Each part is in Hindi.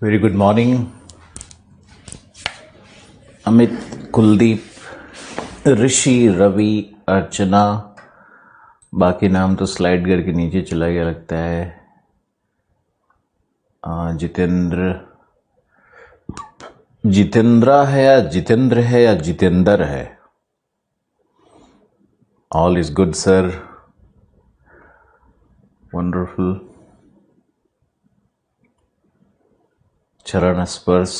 Very good morning Amit, Kuldeep, Rishi, Ravi, Archana. बाकी नाम तो स्लाइड करके नीचे चला गया लगता है। जितेंद्र, जितेंद्रा है या जितेंद्र है या जितेंद्र है। All is good sir, wonderful. चरण स्पर्श,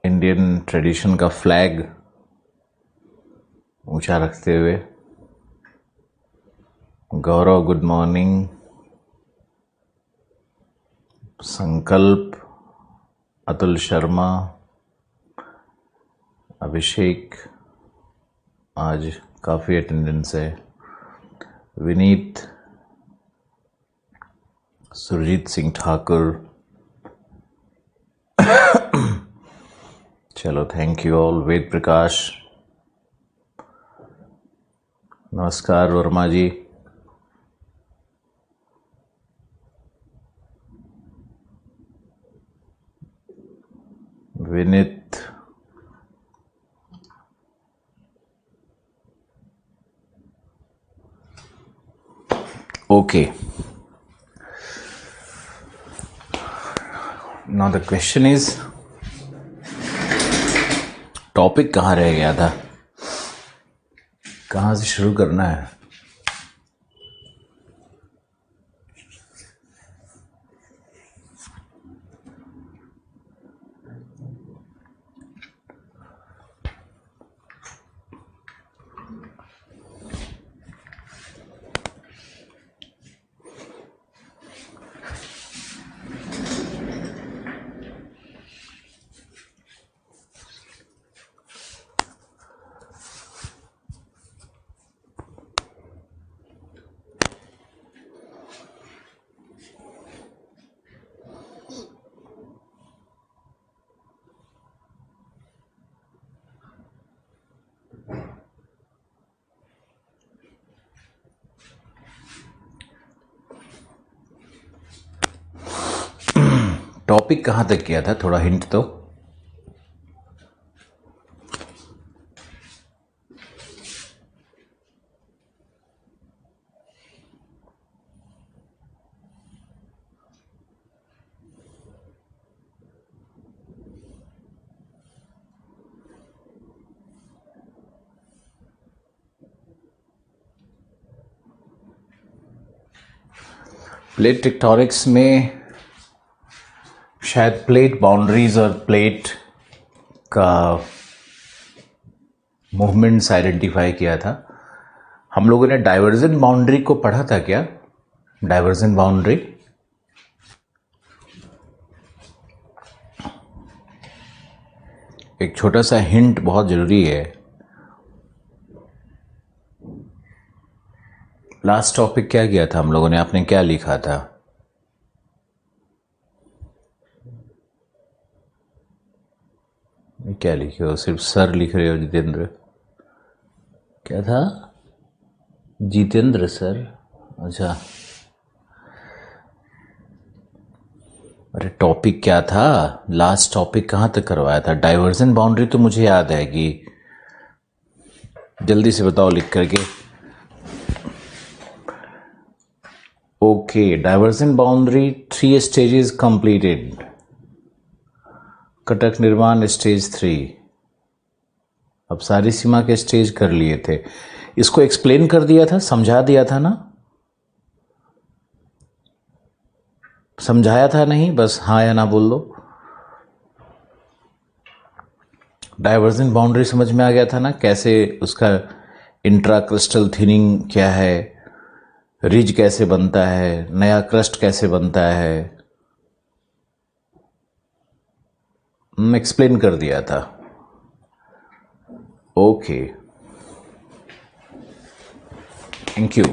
इंडियन ट्रेडिशन का फ्लैग ऊंचा रखते हुए। गौरव गुड मॉर्निंग। संकल्प, अतुल शर्मा, अभिषेक, आज काफ़ी अटेंडेंस है। विनीत, सुरजीत सिंह ठाकुर। चलो, thank you all. Ved Prakash, नमस्कार। Verma ji, Vineet, okay. Now the question is, topic कहाँ रह गया था, कहाँ से शुरू करना है? टॉपिक कहाँ तक किया था, थोड़ा हिंट तो। प्लेट टेक्टोनिक्स में शायद प्लेट बाउंड्रीज और प्लेट का मूवमेंट्स आइडेंटिफाई किया था। हम लोगों ने डाइवर्जेंट बाउंड्री को पढ़ा था क्या? डाइवर्जेंट बाउंड्री, एक छोटा सा हिंट बहुत जरूरी है। लास्ट टॉपिक क्या किया था हम लोगों ने, आपने क्या लिखा था? क्या लिखे हो? सिर्फ सर लिख रहे हो जितेंद्र। क्या था? जितेंद्र सर, अच्छा। अरे टॉपिक क्या था? लास्ट टॉपिक कहाँ तक करवाया था? डाइवर्जेंट बाउंड्री तो मुझे याद है कि, जल्दी से बताओ लिख करके। Okay, divergent boundary 3 stages completed. Cuttack निर्माण स्टेज 3। अब सारी सीमा के स्टेज कर लिए थे। इसको एक्सप्लेन कर दिया था, समझा दिया था ना? समझाया था नहीं? बस हाँ या ना बोल दो। डाइवर्जेंट बाउंड्री समझ में आ गया था ना? कैसे उसका इंट्रा क्रिस्टल थिनिंग क्या है, रिज कैसे बनता है, नया क्रस्ट कैसे बनता है, एक्सप्लेन कर दिया था। Okay, thank you.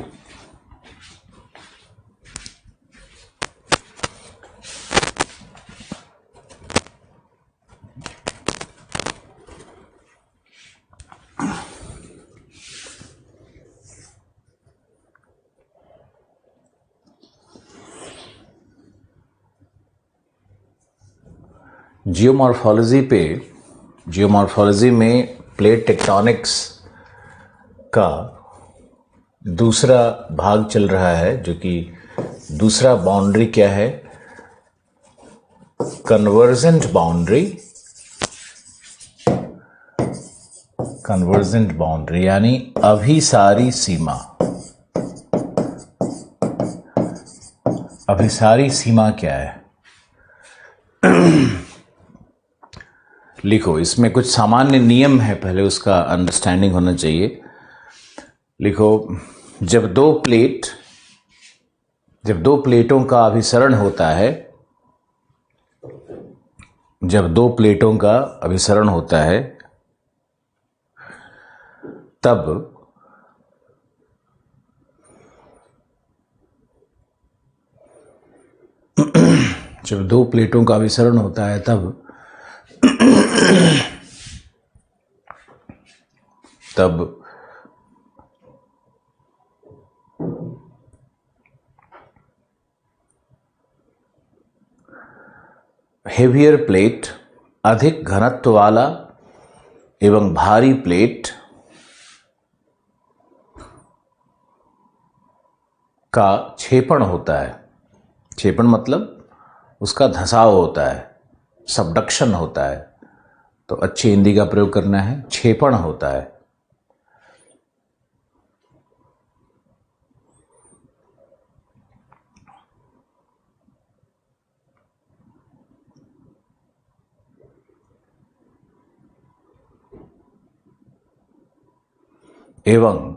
जियोमॉर्फोलॉजी में प्लेट टेक्टोनिक्स का दूसरा भाग चल रहा है, जो कि दूसरा बाउंड्री क्या है, कन्वर्जेंट बाउंड्री यानी अभिसारी सीमा। अभिसारी सीमा क्या है? लिखो, इसमें कुछ सामान्य नियम है, पहले उसका अंडरस्टैंडिंग होना चाहिए। लिखो, जब दो प्लेटों का अभिसरण होता है, तब हेवियर प्लेट, अधिक घनत्व वाला एवं भारी प्लेट का छेपण होता है। छेपण मतलब उसका धंसाव होता है, सबडक्शन होता है। तो अच्छी हिंदी का प्रयोग करना है, छेपण होता है। एवं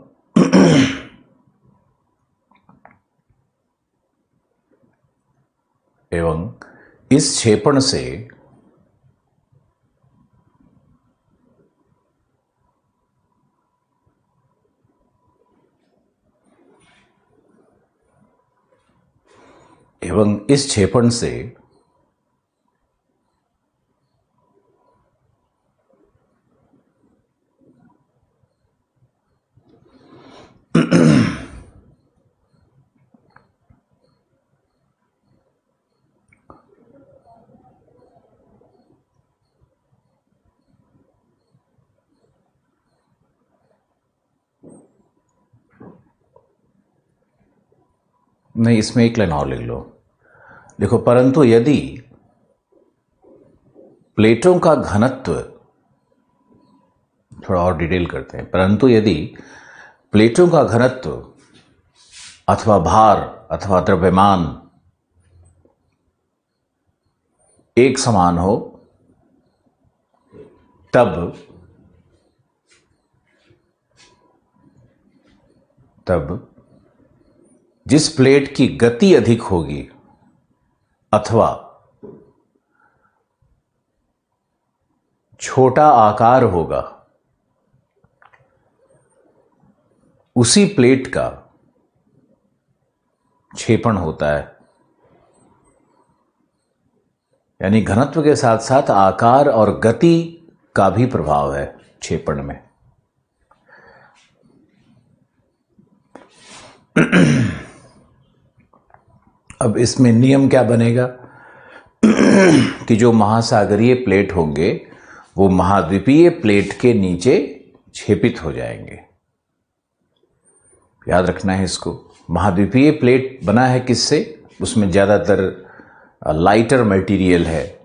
इस छेपण से नहीं, इसमें एक लाइन और लिख लो। देखो, परंतु यदि प्लेटों का घनत्व, थोड़ा और डिटेल करते हैं, परंतु यदि प्लेटों का घनत्व अथवा भार अथवा द्रव्यमान एक समान हो, तब जिस प्लेट की गति अधिक होगी अथवा छोटा आकार होगा, उसी प्लेट का छेपण होता है। यानी घनत्व के साथ साथ आकार और गति का भी प्रभाव है छेपण में। अब इसमें नियम क्या बनेगा कि जो महासागरीय प्लेट होंगे वो महाद्वीपीय प्लेट के नीचे छेपित हो जाएंगे। याद रखना है इसको। महाद्वीपीय प्लेट बना है किससे? उसमें ज़्यादातर लाइटर मटेरियल है,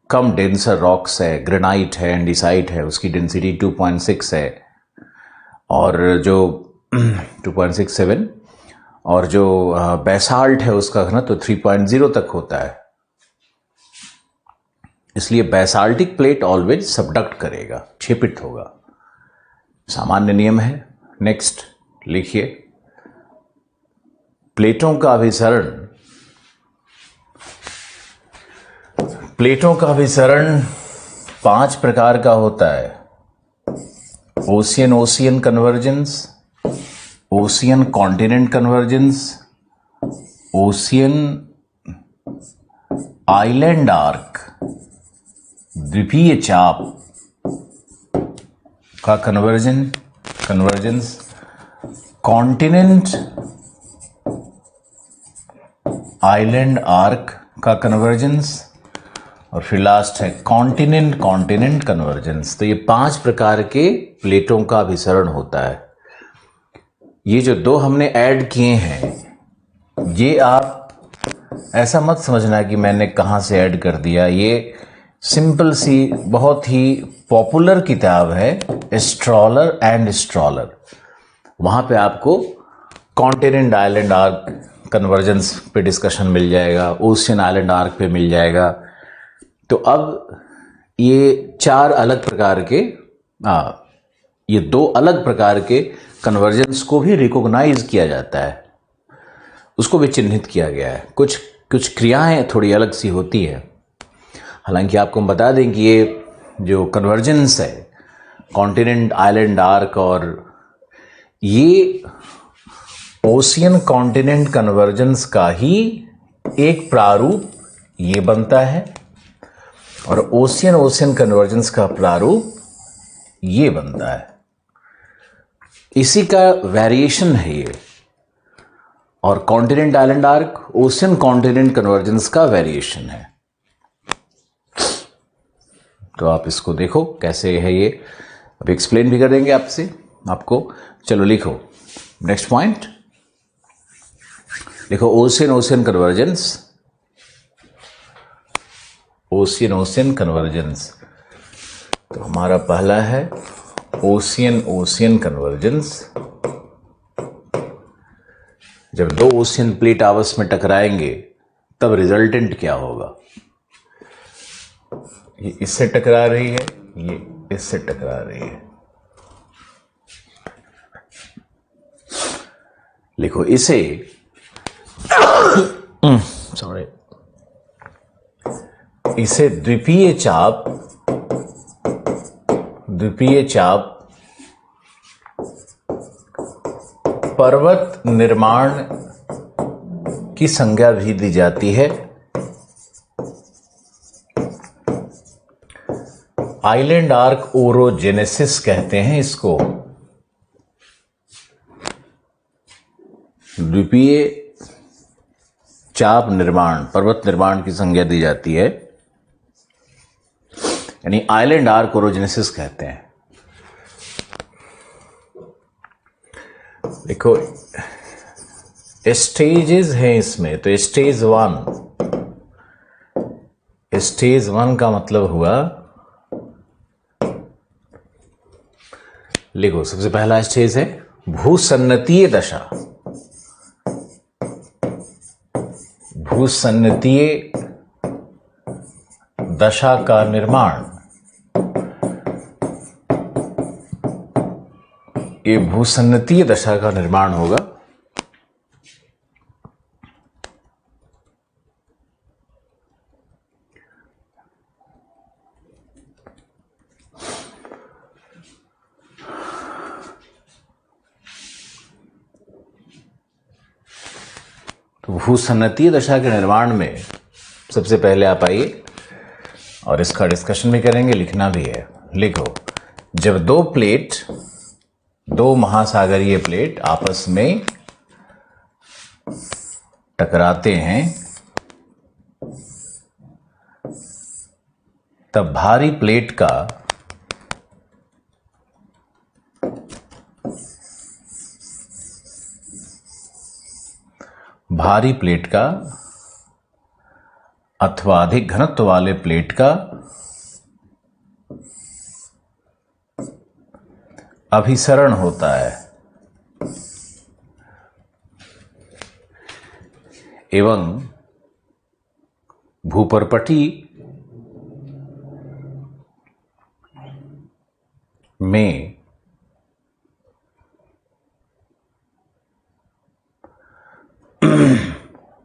कम डेंसर रॉक्स है, ग्रेनाइट है, एंडीसाइट है, उसकी डेंसिटी 2.6 है, और जो 2.67, और जो बैसाल्ट है उसका घनत्व 3.0 तक होता है। इसलिए बैसाल्टिक प्लेट ऑलवेज सबडक्ट करेगा, छेपित होगा। सामान्य नियम है। नेक्स्ट लिखिए, प्लेटों का अभिसरण 5 प्रकार का होता है। Ocean convergence, ocean continent convergence, ocean island arc, द्वीपीय चाप का कन्वर्जेंस, कॉन्टिनेंट आइलैंड आर्क का कन्वर्जेंस, और फिर लास्ट है कॉन्टिनेंट कॉन्टिनेंट कन्वर्जेंस। तो ये 5 प्रकार के प्लेटों का अभिसरण होता है। ये जो 2 हमने ऐड किए हैं, ये आप ऐसा मत समझना कि मैंने कहाँ से ऐड कर दिया। ये सिंपल सी बहुत ही पॉपुलर किताब है स्ट्रॉलर एंड स्ट्रॉलर। वहाँ पे आपको कॉन्टिनेंट आइलैंड आर्क कन्वर्जेंस पे डिस्कशन मिल जाएगा, ओशियन आइलैंड आर्क पे मिल जाएगा। तो अब ये 4 अलग प्रकार के ये 2 अलग प्रकार के कन्वर्जेंस को भी रिकॉग्नाइज किया जाता है, उसको भी चिन्हित किया गया है। कुछ क्रियाएं थोड़ी अलग सी होती है। हालांकि आपको हम बता दें कि ये जो कन्वर्जेंस है कॉन्टिनेंट आइलैंड आर्क, और ये ओशियन कॉन्टिनेंट कन्वर्जेंस का ही एक प्रारूप ये बनता है, और ओशियन कन्वर्जेंस का प्रारूप ये बनता है। इसी का वेरिएशन है ये। और continent island arc ocean continent convergence का वेरिएशन है। तो आप इसको देखो कैसे है ये, अभी एक्सप्लेन भी कर देंगे आपको। चलो लिखो नेक्स्ट पॉइंट, लिखो ओशियन कन्वर्जेंस। ओशियन कन्वर्जेंस, तो हमारा पहला है ओशियन कन्वर्जेंस। जब 2 ओशियन प्लेट आपस में टकराएंगे तब रिजल्टेंट क्या होगा। ये इससे टकरा रही है, ये इससे टकरा रही है। लिखो इसे सॉरी, इसे द्वितीय चाप पर्वत निर्माण की संज्ञा भी दी जाती है। आइलैंड आर्क ओरोजेनेसिस कहते हैं इसको। द्वीपीय चाप निर्माण, पर्वत निर्माण की संज्ञा दी जाती है, यानी आइलैंड आर्क ओरोजेनेसिस कहते हैं। देखो स्टेजेस हैं इसमें, तो स्टेज 1 का मतलब हुआ, लिखो सबसे पहला स्टेज है भूसन्नतीय दशा। भूसन्नतीय दशा का निर्माण, ये भूसन्नतीय दशा का निर्माण होगा। तो भूसन्नतीय दशा के निर्माण में सबसे पहले आप आइए और इसका डिस्कशन भी करेंगे, लिखना भी है। लिखो जब 2 महासागरीय प्लेट आपस में टकराते हैं तब भारी प्लेट का अथवा अधिक घनत्व वाले प्लेट का अभिसरण होता है एवं भूपर्पटी में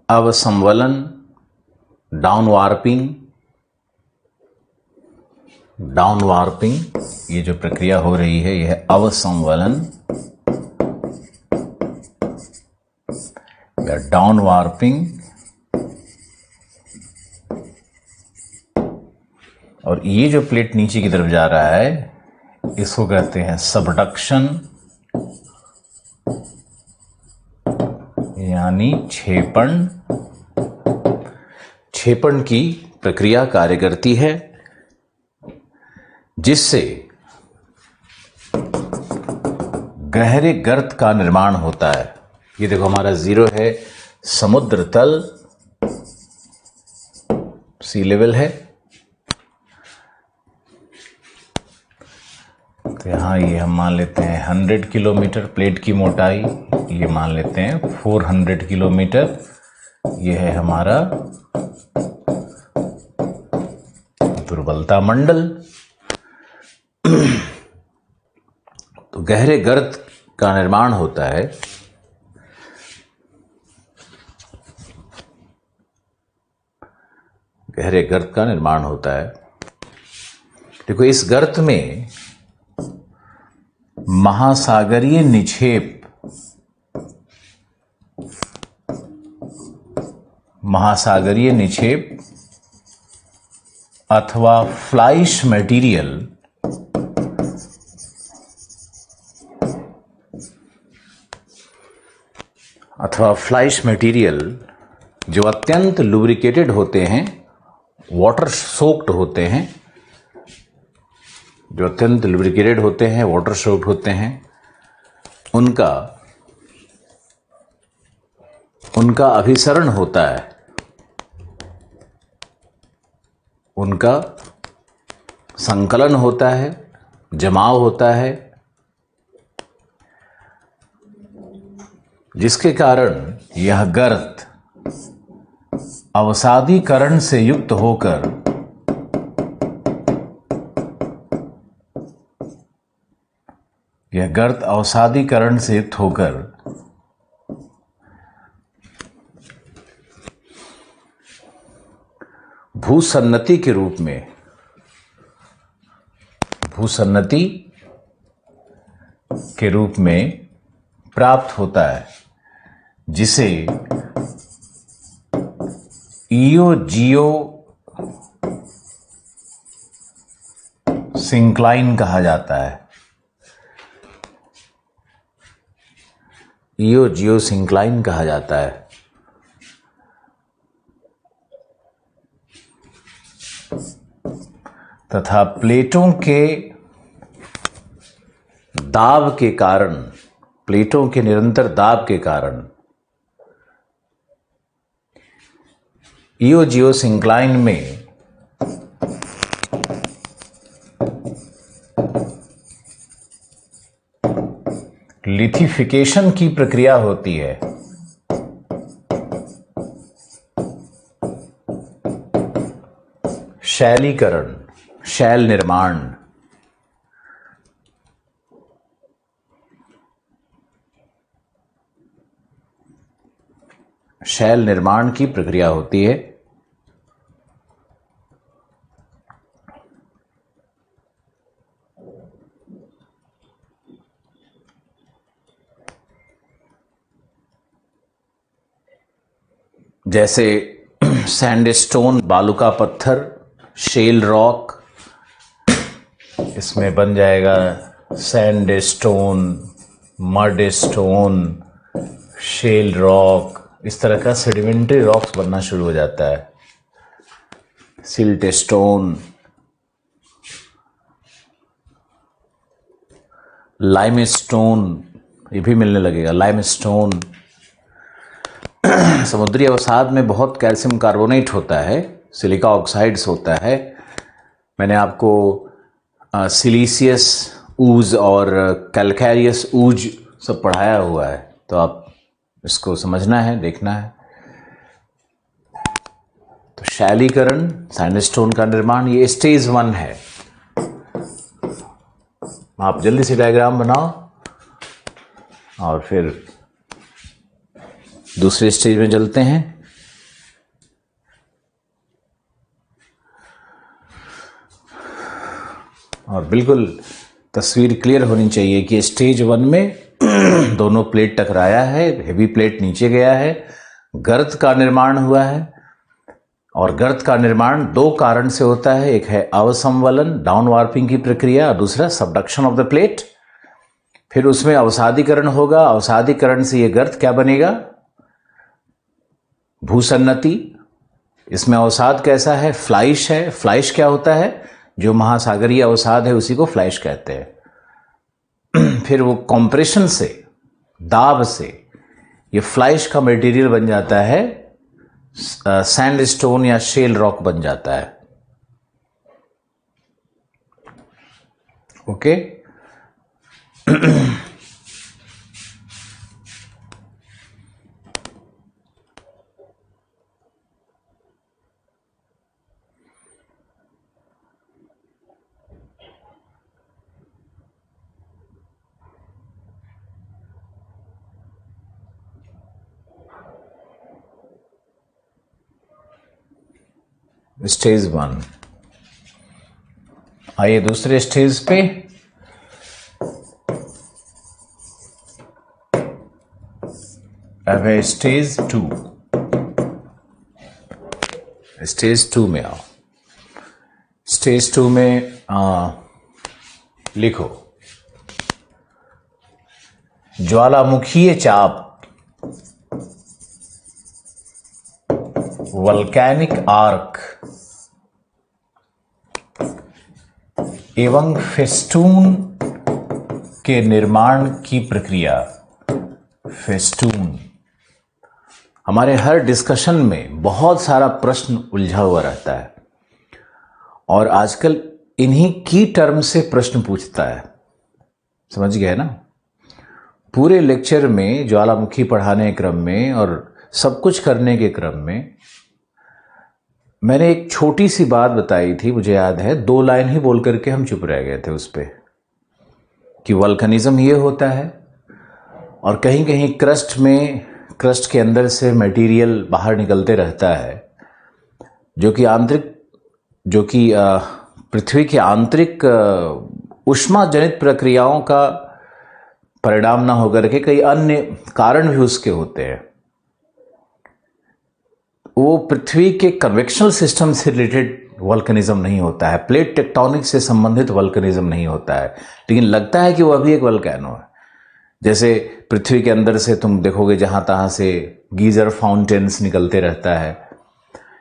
अवसंवलन, डाउन वार्पिंग, ये जो प्रक्रिया हो रही है यह अवसंवलन या डाउन वार्पिंग, और ये जो प्लेट नीचे की तरफ जा रहा है इसको कहते हैं सबडक्शन यानी निक्षेपण की प्रक्रिया कार्य करती है, जिससे गहरे गर्त का निर्माण होता है। ये देखो हमारा जीरो है, समुद्र तल सी लेवल है, तो यहाँ ये हम मान लेते हैं 100 किलोमीटर प्लेट की मोटाई, ये मान लेते हैं 400 किलोमीटर। ये है हमारा दुर्बलता मंडल। तो गहरे गर्त का निर्माण होता है। गहरे गर्त का निर्माण होता है। देखो इस गर्त में महासागरीय निक्षेप, महासागरीय निक्षेप अथवा फ्लाइश मटेरियल जो अत्यंत लुब्रिकेटेड होते हैं, वाटर सोक्ड होते हैं, जो अत्यंत लुब्रिकेटेड होते हैं, वाटर सोक्ड होते हैं, उनका अभिसरण होता है, उनका संकलन होता है, जमाव होता है, जिसके कारण यह गर्त अवसादीकरण से युक्त होकर भूसन्नति के रूप में प्राप्त होता है, जिसे ईओजियो सिंक्लाइन कहा जाता है। ईओजियो सिंक्लाइन कहा जाता है। तथा प्लेटों के दाब के कारण, प्लेटों के निरंतर दाब के कारण ईओजियो सिंक्लाइन में लिथिफिकेशन की प्रक्रिया होती है। शैलीकरण, शैल निर्माण, शैल निर्माण की प्रक्रिया होती है। जैसे सैंडस्टोन, बालू का पत्थर, शेल रॉक, इसमें बन जाएगा sandstone, mud stone, shale rock, इस तरह का सेडिमेंट्री रॉक्स बनना शुरू हो जाता है। सिल्ट स्टोन, लाइमस्टोन, ये भी मिलने लगेगा, लाइमस्टोन। समुद्री अवसाद में बहुत कैल्शियम कार्बोनेट होता है, सिलिका ऑक्साइड्स होता है। मैंने आपको सिलीसियस ऊज और कैल्केरियस ऊज सब पढ़ाया हुआ है, तो आप इसको समझना है, देखना है। तो शैलीकरण, सैंडस्टोन का निर्माण, ये स्टेज 1 है। आप जल्दी से डायग्राम बनाओ और फिर दूसरे स्टेज में चलते हैं। और बिल्कुल तस्वीर क्लियर होनी चाहिए कि स्टेज 1 में दोनों प्लेट टकराया है, हेवी प्लेट नीचे गया है, गर्त का निर्माण हुआ है। और गर्त का निर्माण 2 कारण से होता है, एक है अवसंवलन, डाउन वार्पिंग की प्रक्रिया, और दूसरा सबडक्शन ऑफ द प्लेट। फिर उसमें अवसादीकरण होगा, अवसादीकरण से ये गर्त क्या बनेगा, भूसन्नति, इसमें अवसाद कैसा है? फ्लाइश है। फ्लाइश क्या होता है? जो महासागरीय अवसाद है उसी को फ्लाइश कहते हैं। फिर वो कंप्रेशन से, दाब से ये फ्लाइश का मटेरियल बन जाता है, सैंडस्टोन या शेल रॉक बन जाता है। ओके। स्टेज 1। आइए दूसरे स्टेज पे। अब है स्टेज 2। स्टेज 2 में आओ। स्टेज 2 में लिखो ज्वालामुखीय चाप, वल्कैनिक आर्क एवं फेस्टून के निर्माण की प्रक्रिया। फेस्टून हमारे हर डिस्कशन में बहुत सारा प्रश्न उलझा हुआ रहता है और आजकल इन्हीं की टर्म से प्रश्न पूछता है। समझ गए ना? पूरे लेक्चर में, ज्वालामुखी पढ़ाने के क्रम में और सब कुछ करने के क्रम में मैंने एक छोटी सी बात बताई थी, मुझे याद है, 2 लाइन ही बोल करके हम चुप रह गए थे उस पे, कि वल्कनिज्म ये होता है और कहीं कहीं क्रस्ट के अंदर से मटेरियल बाहर निकलते रहता है, जो कि पृथ्वी की आंतरिक ऊष्मा जनित प्रक्रियाओं का परिणाम ना होकर के कई अन्य कारण भी उसके होते हैं। वो पृथ्वी के कन्वेक्शनल सिस्टम से रिलेटेड वल्कनिज्म नहीं होता है, प्लेट टेक्टोनिक से संबंधित वल्कनिज्म नहीं होता है, लेकिन लगता है कि वह भी एक वल्केनो है। जैसे पृथ्वी के अंदर से तुम देखोगे जहां तहां से गीजर फाउंटेन्स निकलते रहता है,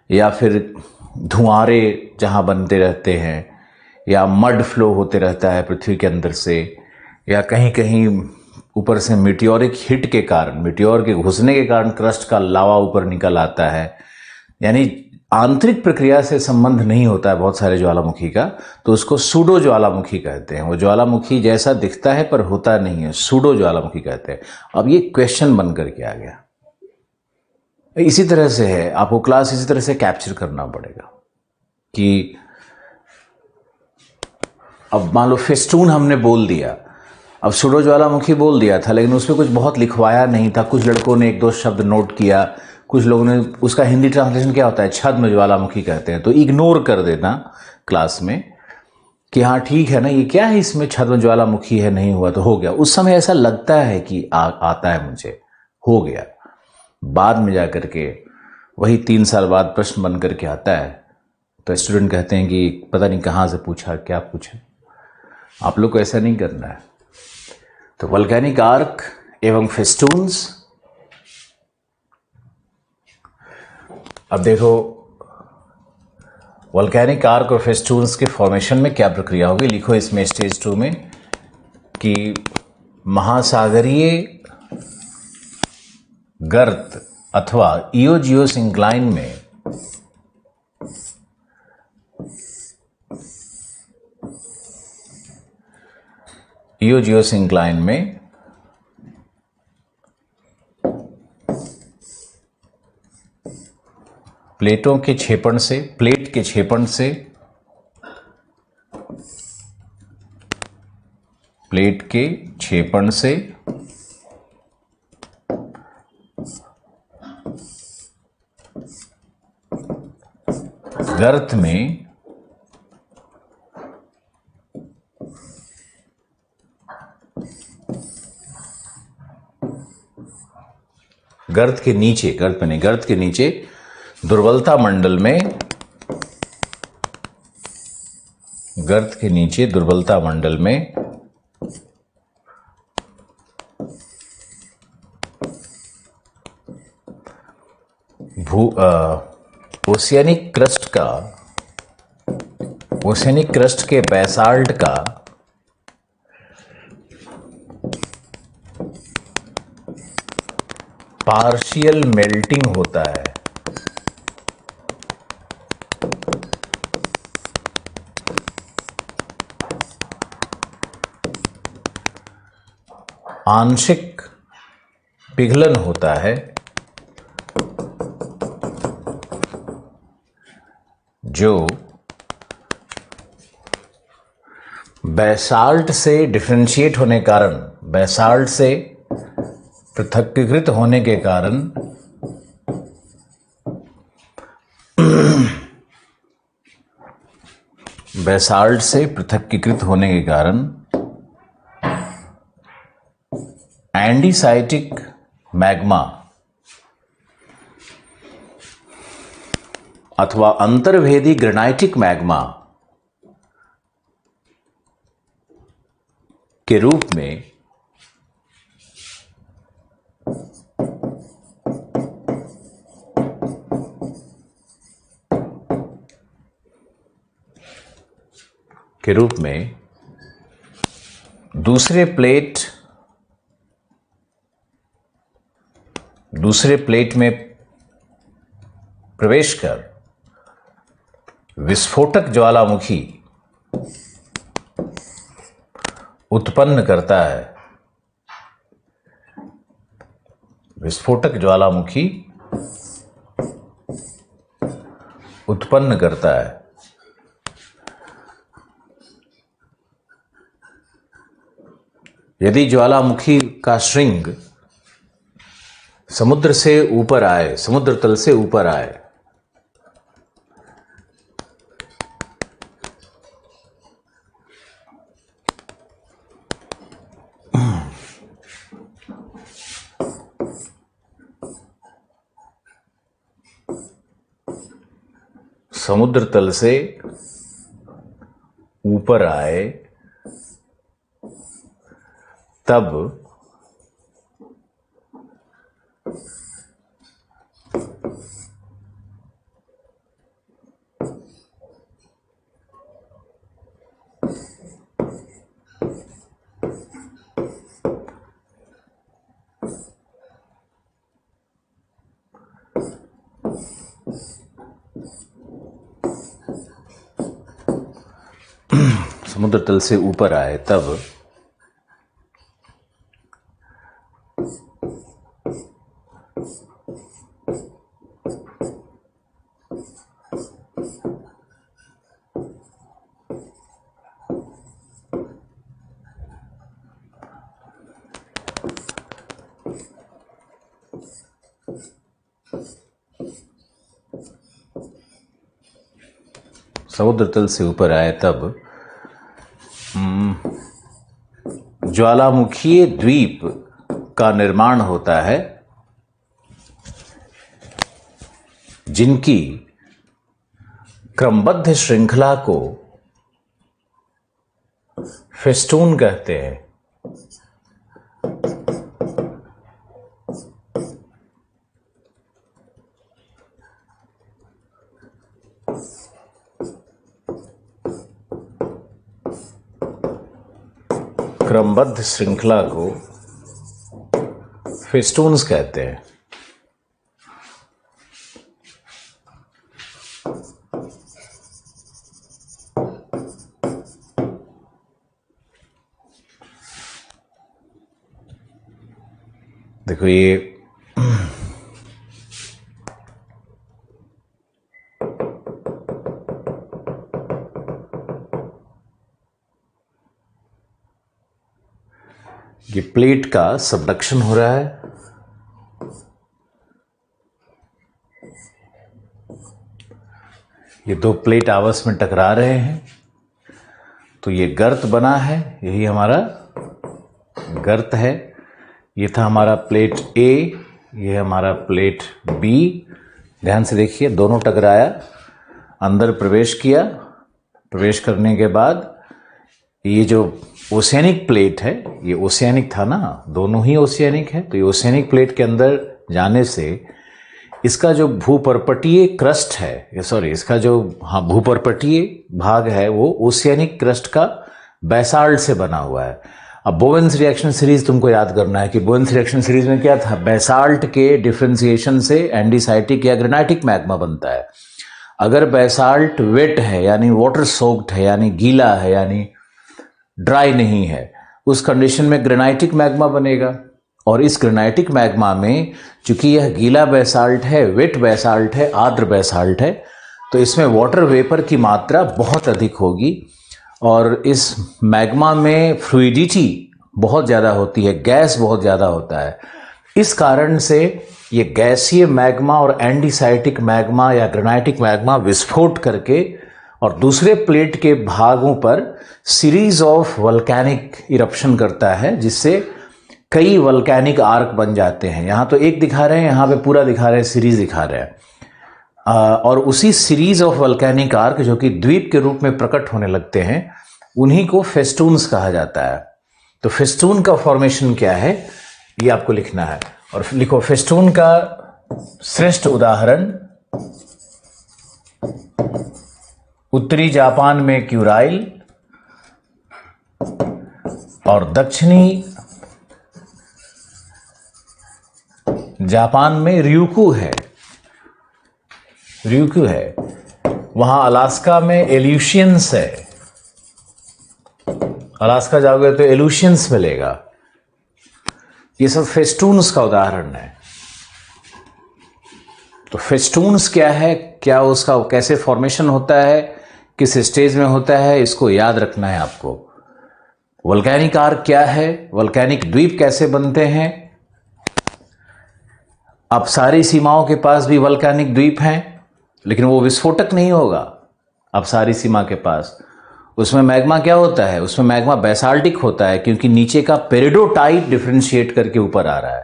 या फिर धुआंरे जहां बनते रहते हैं, या मड फ्लो होते रहता है पृथ्वी के अंदर से, या कहीं कहीं ऊपर से मीटियोरिक हिट के कारण, मीटियोर के घुसने के कारण क्रस्ट का लावा ऊपर निकल आता है। यानी आंतरिक प्रक्रिया से संबंध नहीं होता है बहुत सारे ज्वालामुखी का, तो उसको सूडो ज्वालामुखी कहते हैं। वो ज्वालामुखी जैसा दिखता है पर होता नहीं है, सूडो ज्वालामुखी कहते हैं। अब ये क्वेश्चन बन करके आ गया। इसी तरह से है, आपको क्लास इसी तरह से कैप्चर करना पड़ेगा कि अब मान लो फेस्टून हमने बोल दिया, अब सूडो ज्वालामुखी बोल दिया था, लेकिन उसमें कुछ बहुत लिखवाया नहीं था। कुछ लड़कों ने 1-2 शब्द नोट किया, कुछ लोगों ने उसका हिंदी ट्रांसलेशन क्या होता है, छद्म ज्वालामुखी कहते हैं, तो इग्नोर कर देना क्लास में कि हाँ ठीक है ना, ये क्या है, इसमें छद्म ज्वालामुखी है, नहीं हुआ तो हो गया। उस समय ऐसा लगता है कि आता है मुझे, हो गया। बाद में जाकर के वही 3 साल बाद प्रश्न बन करके आता है, तो स्टूडेंट कहते हैं कि पता नहीं कहाँ से पूछा, क्या पूछा। आप लोग को ऐसा नहीं करना है। तो वल्केनिक आर्क एवं फेस्टून्स। अब देखो वल्केनिक आर्क और फेस्टून्स के फॉर्मेशन में क्या प्रक्रिया होगी। लिखो इसमें स्टेज 2 में कि महासागरीय गर्त अथवा इयोजियोसिंक्लाइन में प्लेट के क्षेपण से गर्त में गर्त के नीचे दुर्बलता मंडल में, गर्त के नीचे दुर्बलता मंडल में ओशियनिक क्रस्ट के बेसाल्ट का पार्शियल मेल्टिंग होता है। आंशिक पिघलन होता है जो बेसाल्ट से डिफरेंशिएट होने के कारण, बेसाल्ट से पृथक्कीकृत होने के कारण बेसाल्ट से पृथक्कीकृत होने के कारण एंडीसाइटिक मैग्मा अथवा अंतर्भेदी ग्रेनाइटिक मैग्मा के रूप में दूसरे प्लेट में प्रवेश कर विस्फोटक ज्वालामुखी उत्पन्न करता है। विस्फोटक ज्वालामुखी उत्पन्न करता है। यदि ज्वालामुखी का श्रृंग समुद्र से ऊपर आए, समुद्र तल से ऊपर आए, समुद्र तल से ऊपर आए, तब समुद्र तल से ऊपर आए, तब समुद्र तल से ऊपर आए तब ज्वालामुखीय द्वीप का निर्माण होता है, जिनकी क्रमबद्ध श्रृंखला को फेस्टून कहते हैं। क्रमबद्ध श्रृंखला को फेस्टून्स कहते हैं। देखो ये प्लेट का सबडक्शन हो रहा है। ये दो प्लेट आपस में टकरा रहे हैं, तो ये गर्त बना है, यही हमारा गर्त है। ये था हमारा प्लेट ए, ये हमारा प्लेट बी। ध्यान से देखिए, दोनों टकराया, अंदर प्रवेश किया। प्रवेश करने के बाद ये जो ओशियनिक प्लेट है, ये ओशियनिक था ना, दोनों ही ओशियनिक है, तो ये ओशियनिक प्लेट के अंदर जाने से इसका जो भूपर्पटीय क्रस्ट है, सॉरी इसका जो भूपर्पटीय भाग है वो ओशियनिक क्रस्ट का बेसाल्ट से बना हुआ है। अब बोवेन्स रिएक्शन सीरीज तुमको याद करना है कि बोवेन्स रिएक्शन सीरीज में क्या था, बेसाल्ट के डिफरेंशिएशन से एंडीसाइटिक या ग्रेनाइटिक मैग्मा बनता है। अगर बेसाल्ट वेट है यानी वाटर सोक्ड है यानी गीला है यानी ड्राई नहीं है, उस कंडीशन में ग्रेनाइटिक मैग्मा बनेगा। और इस ग्रेनाइटिक मैग्मा में चूंकि यह गीला बेसाल्ट है, वेट बेसाल्ट है, आर्द्र बेसाल्ट है, तो इसमें वाटर वेपर की मात्रा बहुत अधिक होगी और इस मैग्मा में फ्लूइडिटी बहुत ज़्यादा होती है, गैस बहुत ज़्यादा होता है। इस कारण से ये गैसीय मैग्मा और एंडीसाइटिक मैग्मा या ग्रेनाइटिक मैग्मा विस्फोट करके और दूसरे प्लेट के भागों पर सीरीज ऑफ वल्केनिक इरप्शन करता है, जिससे कई वल्केनिक आर्क बन जाते हैं। यहाँ तो एक दिखा रहे हैं, यहाँ पे पूरा दिखा रहे हैं, सीरीज दिखा रहे हैं। और उसी सीरीज ऑफ वल्केनिक आर्क जो कि द्वीप के रूप में प्रकट होने लगते हैं, उन्हीं को फेस्टून्स कहा जाता है। तो फेस्टून का फॉर्मेशन क्या है ये आपको लिखना है, और लिखो फेस्टून का श्रेष्ठ उदाहरण उत्तरी जापान में क्यूराइल और दक्षिणी जापान में ryukyu है। वहां अलास्का में एल्यूशियंस है। अलास्का जाओगे तो एल्यूशियंस मिलेगा। ये सब फेस्टून्स का उदाहरण है। तो फेस्टून्स क्या है, क्या उसका कैसे फॉर्मेशन होता है, किस स्टेज में होता है, इसको याद रखना है आपको। वल्केनिक आर्क क्या है, वल्केनिक द्वीप कैसे बनते हैं। अब सारी सीमाओं के पास भी वल्केनिक द्वीप हैं, लेकिन वो विस्फोटक नहीं होगा। अब सारी सीमा के पास उसमें मैग्मा क्या होता है, उसमें मैग्मा बेसाल्टिक होता है, क्योंकि नीचे का पेरिडोटाइट डिफरेंशिएट करके ऊपर आ रहा है।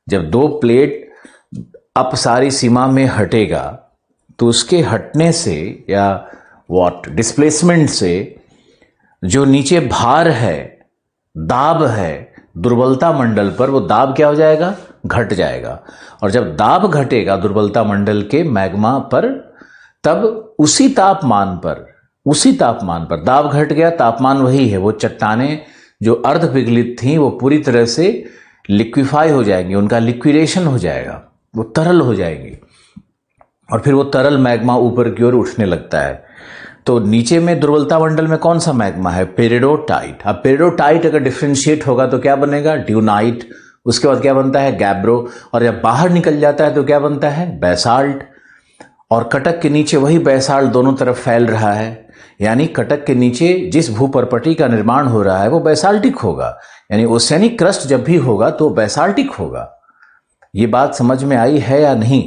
जब दो प्लेट अब सारी सीमा में हटेगा तो उसके हटने से या डिस्प्लेसमेंट से जो नीचे भार है, दाब है दुर्बलता मंडल पर, वो दाब क्या हो जाएगा, घट जाएगा। और जब दाब घटेगा दुर्बलता मंडल के मैग्मा पर, तब उसी तापमान पर दाब घट गया, तापमान वही है, वो चट्टानें जो अर्ध पिघलित थीं वो पूरी तरह से लिक्विफाई हो जाएंगी, उनका लिक्विडेशन हो जाएगा, वो तरल हो जाएंगी और फिर वो तरल मैग्मा ऊपर की ओर उठने लगता है। तो नीचे में दुर्बलता मंडल में कौन सा मैग्मा है, पेरिडोटाइट। अब पेरिडोटाइट अगर डिफरेंशिएट होगा तो क्या बनेगा, ड्यूनाइट। उसके बाद क्या बनता है, गैब्रो। और जब बाहर निकल जाता है तो क्या बनता है, बेसाल्ट। और कटक के नीचे वही बेसाल्ट दोनों तरफ फैल रहा है, यानी कटक के नीचे जिस भूपर्पटी का निर्माण हो रहा है वो बेसाल्टिक होगा। यानी ओशियनिक क्रस्ट जब भी होगा तो बेसाल्टिक होगा। ये बात समझ में आई है या नहीं?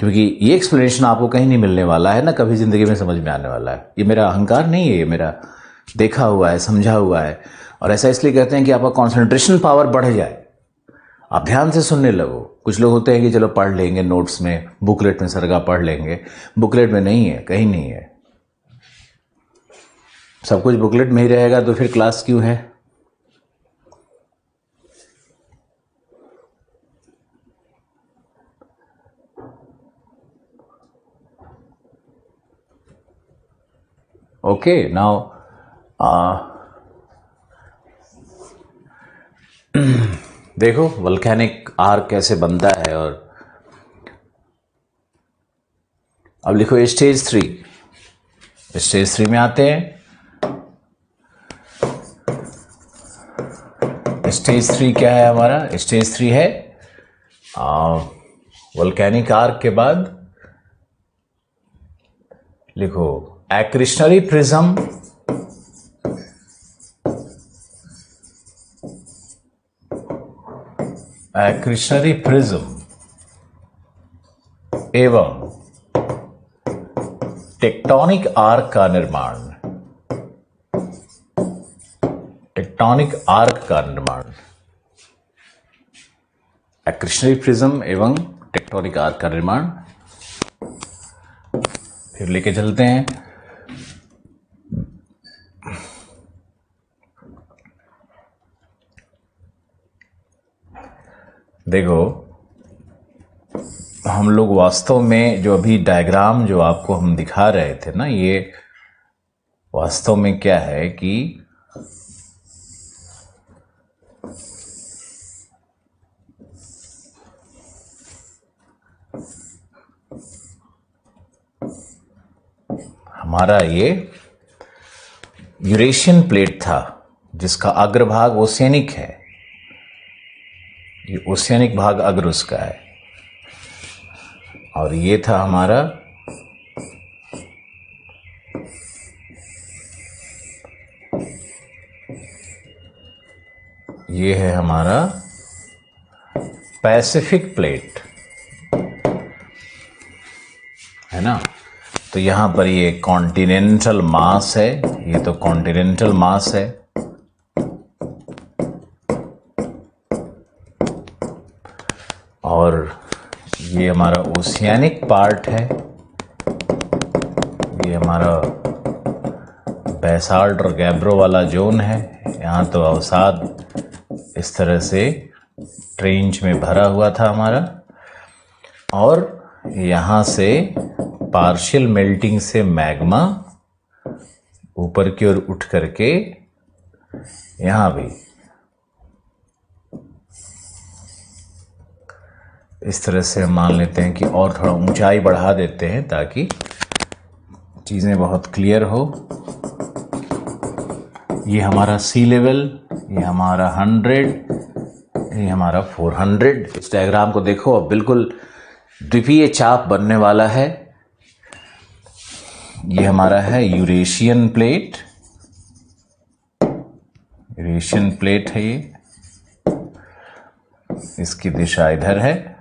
क्योंकि ये एक्सप्लेनेशन आपको कहीं नहीं मिलने वाला है ना, कभी जिंदगी में समझ में आने वाला है। ये मेरा अहंकार नहीं है, ये मेरा देखा हुआ है, समझा हुआ है। और ऐसा इसलिए कहते हैं कि आपका कंसंट्रेशन पावर बढ़ जाए, आप ध्यान से सुनने लगो। कुछ लोग होते हैं कि चलो पढ़ लेंगे नोट्स में, बुकलेट में सरगा पढ़ लेंगे। बुकलेट में नहीं है, कहीं नहीं है। सब कुछ बुकलेट में ही रहेगा तो फिर क्लास क्यों है? ओके, नाउ देखो वल्केनिक आर्क कैसे बनता है। और अब लिखो स्टेज 3। स्टेज 3 में आते हैं। स्टेज 3 क्या है हमारा? स्टेज 3 है वल्केनिक आर्क के बाद लिखो एक्रिशनरी प्रिज्म, एक्रिशनरी प्रिज्म एवं टेक्टोनिक आर्क का निर्माण। टेक्टोनिक आर्क का निर्माण, एक्रिशनरी प्रिज्म एवं टेक्टोनिक आर्क का निर्माण। फिर लेके चलते हैं देखो, हम लोग वास्तव में जो अभी डायग्राम जो आपको हम दिखा रहे थे ना, ये वास्तव में क्या है कि हमारा ये यूरेशियन प्लेट था जिसका अग्रभाग ओशियनिक है। ये ओशियनिक भाग अग्र उसका है, और ये था हमारा ये है हमारा पैसिफिक प्लेट, है ना। तो यहां पर ये कॉन्टिनेंटल मास है, ये तो कॉन्टिनेंटल मास है, और ये हमारा ओशियानिक पार्ट है, ये हमारा बैसाल्ट और गैब्रो वाला जोन है। यहाँ तो अवसाद इस तरह से ट्रेंच में भरा हुआ था हमारा, और यहाँ से पार्शियल मेल्टिंग से मैग्मा ऊपर की ओर उठ करके यहाँ भी इस तरह से हम मान लेते हैं कि और थोड़ा ऊंचाई बढ़ा देते हैं ताकि चीज़ें बहुत क्लियर हो। ये हमारा सी लेवल, ये हमारा 100, ये हमारा 400। इस डायग्राम को देखो, अब बिल्कुल द्वितीय चाप बनने वाला है। ये हमारा है यूरेशियन प्लेट, यूरेशियन प्लेट है ये, इसकी दिशा इधर है,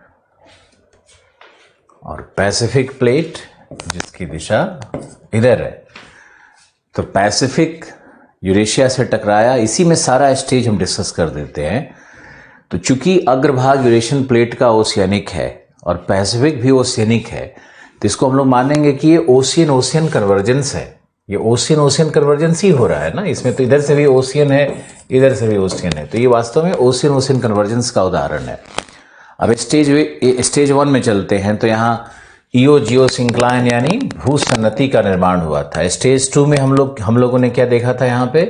और पैसिफिक प्लेट जिसकी दिशा इधर है। तो पैसिफिक यूरेशिया से टकराया, इसी में सारा स्टेज हम डिस्कस कर देते हैं। तो चूंकि अग्रभाग यूरेशियन प्लेट का ओशियनिक है और पैसिफिक भी ओशियनिक है, तो इसको हम लोग मानेंगे कि ये ओशियन ओशियन कन्वर्जेंस है। ये ओशियन ओशियन कन्वर्जेंस ही हो रहा है ना, इसमें तो इधर से भी ओशियन है, इधर से भी ओशियन है, तो ये वास्तव में ओशियन ओशियन कन्वर्जेंस का उदाहरण है। अब स्टेज 1 में चलते हैं, तो यहाँ ईओ जियो सिंक्लाइन यानी भूसन्नति का निर्माण हुआ था। स्टेज 2 में हम लोगों ने क्या देखा था यहाँ पे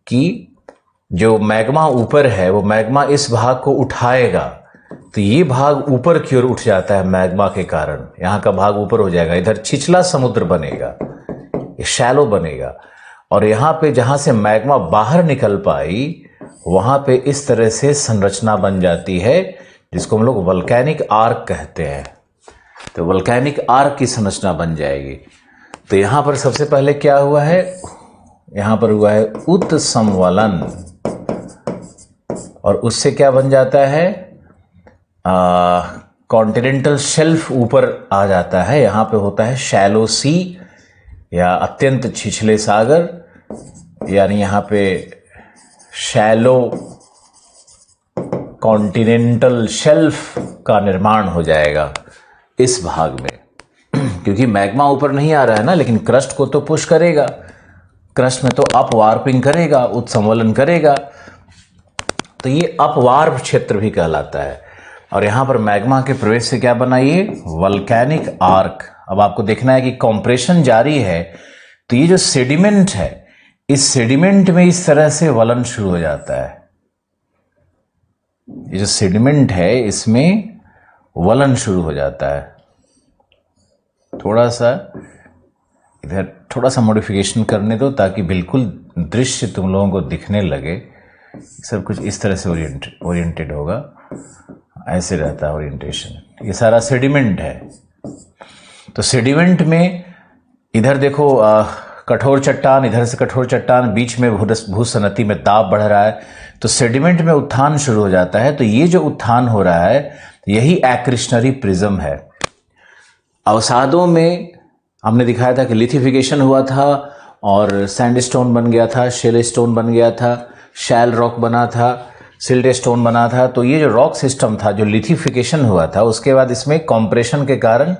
कि जो मैग्मा ऊपर है वो मैग्मा इस भाग को उठाएगा, तो ये भाग ऊपर की ओर उठ जाता है मैग्मा के कारण, यहाँ का भाग ऊपर हो जाएगा, इधर छिछला समुद्र बनेगा, शैलो बनेगा, और यहाँ पे जहाँ से मैग्मा बाहर निकल पाई वहाँ पे इस तरह से संरचना बन जाती है जिसको हम लोग वल्केनिक आर्क कहते हैं। तो वल्केनिक आर्क की संरचना बन जाएगी। तो यहाँ पर सबसे पहले क्या हुआ है, यहाँ पर हुआ है उत्संवलन, और उससे क्या बन जाता है, कॉन्टिनेंटल शेल्फ ऊपर आ जाता है। यहाँ पे होता है शैलो सी या अत्यंत छिछले सागर, यानी यहाँ पे शैलो कॉन्टिनेंटल शेल्फ का निर्माण हो जाएगा इस भाग में, क्योंकि मैग्मा ऊपर नहीं आ रहा है ना, लेकिन क्रस्ट को तो पुश करेगा, क्रस्ट में तो अपवार्पिंग करेगा, उत्संवलन करेगा, तो ये अपवार्प क्षेत्र भी कहलाता है। और यहाँ पर मैग्मा के प्रवेश से क्या बना, ये वल्केनिक आर्क। अब आपको देखना है कि कॉम्प्रेशन जारी है, तो ये जो सेडिमेंट है, इस सेडिमेंट में इस तरह से वलन शुरू हो जाता है। ये जो सेडिमेंट है इसमें वलन शुरू हो जाता है। थोड़ा सा इधर थोड़ा सा मॉडिफिकेशन करने दो ताकि बिल्कुल दृश्य तुम लोगों को दिखने लगे। सब कुछ इस तरह से ओरिएंटेड होगा, ऐसे रहता है ओरिएंटेशन। ये सारा सेडिमेंट है। तो सेडिमेंट में इधर देखो कठोर चट्टान, इधर से कठोर चट्टान, बीच में भूसन्नति में दाब बढ़ रहा है, तो सेडिमेंट में उत्थान शुरू हो जाता है। तो ये जो उत्थान हो रहा है यही एक्रिशनरी प्रिज्म है। अवसादों में हमने दिखाया था कि लिथिफिकेशन हुआ था और सैंडस्टोन बन गया था, शेल स्टोन बन गया था, शैल रॉक बना था, सिल्ट स्टोन बना था। तो ये जो रॉक सिस्टम था, जो लिथिफिकेशन हुआ था, उसके बाद इसमें कॉम्प्रेशन के कारण,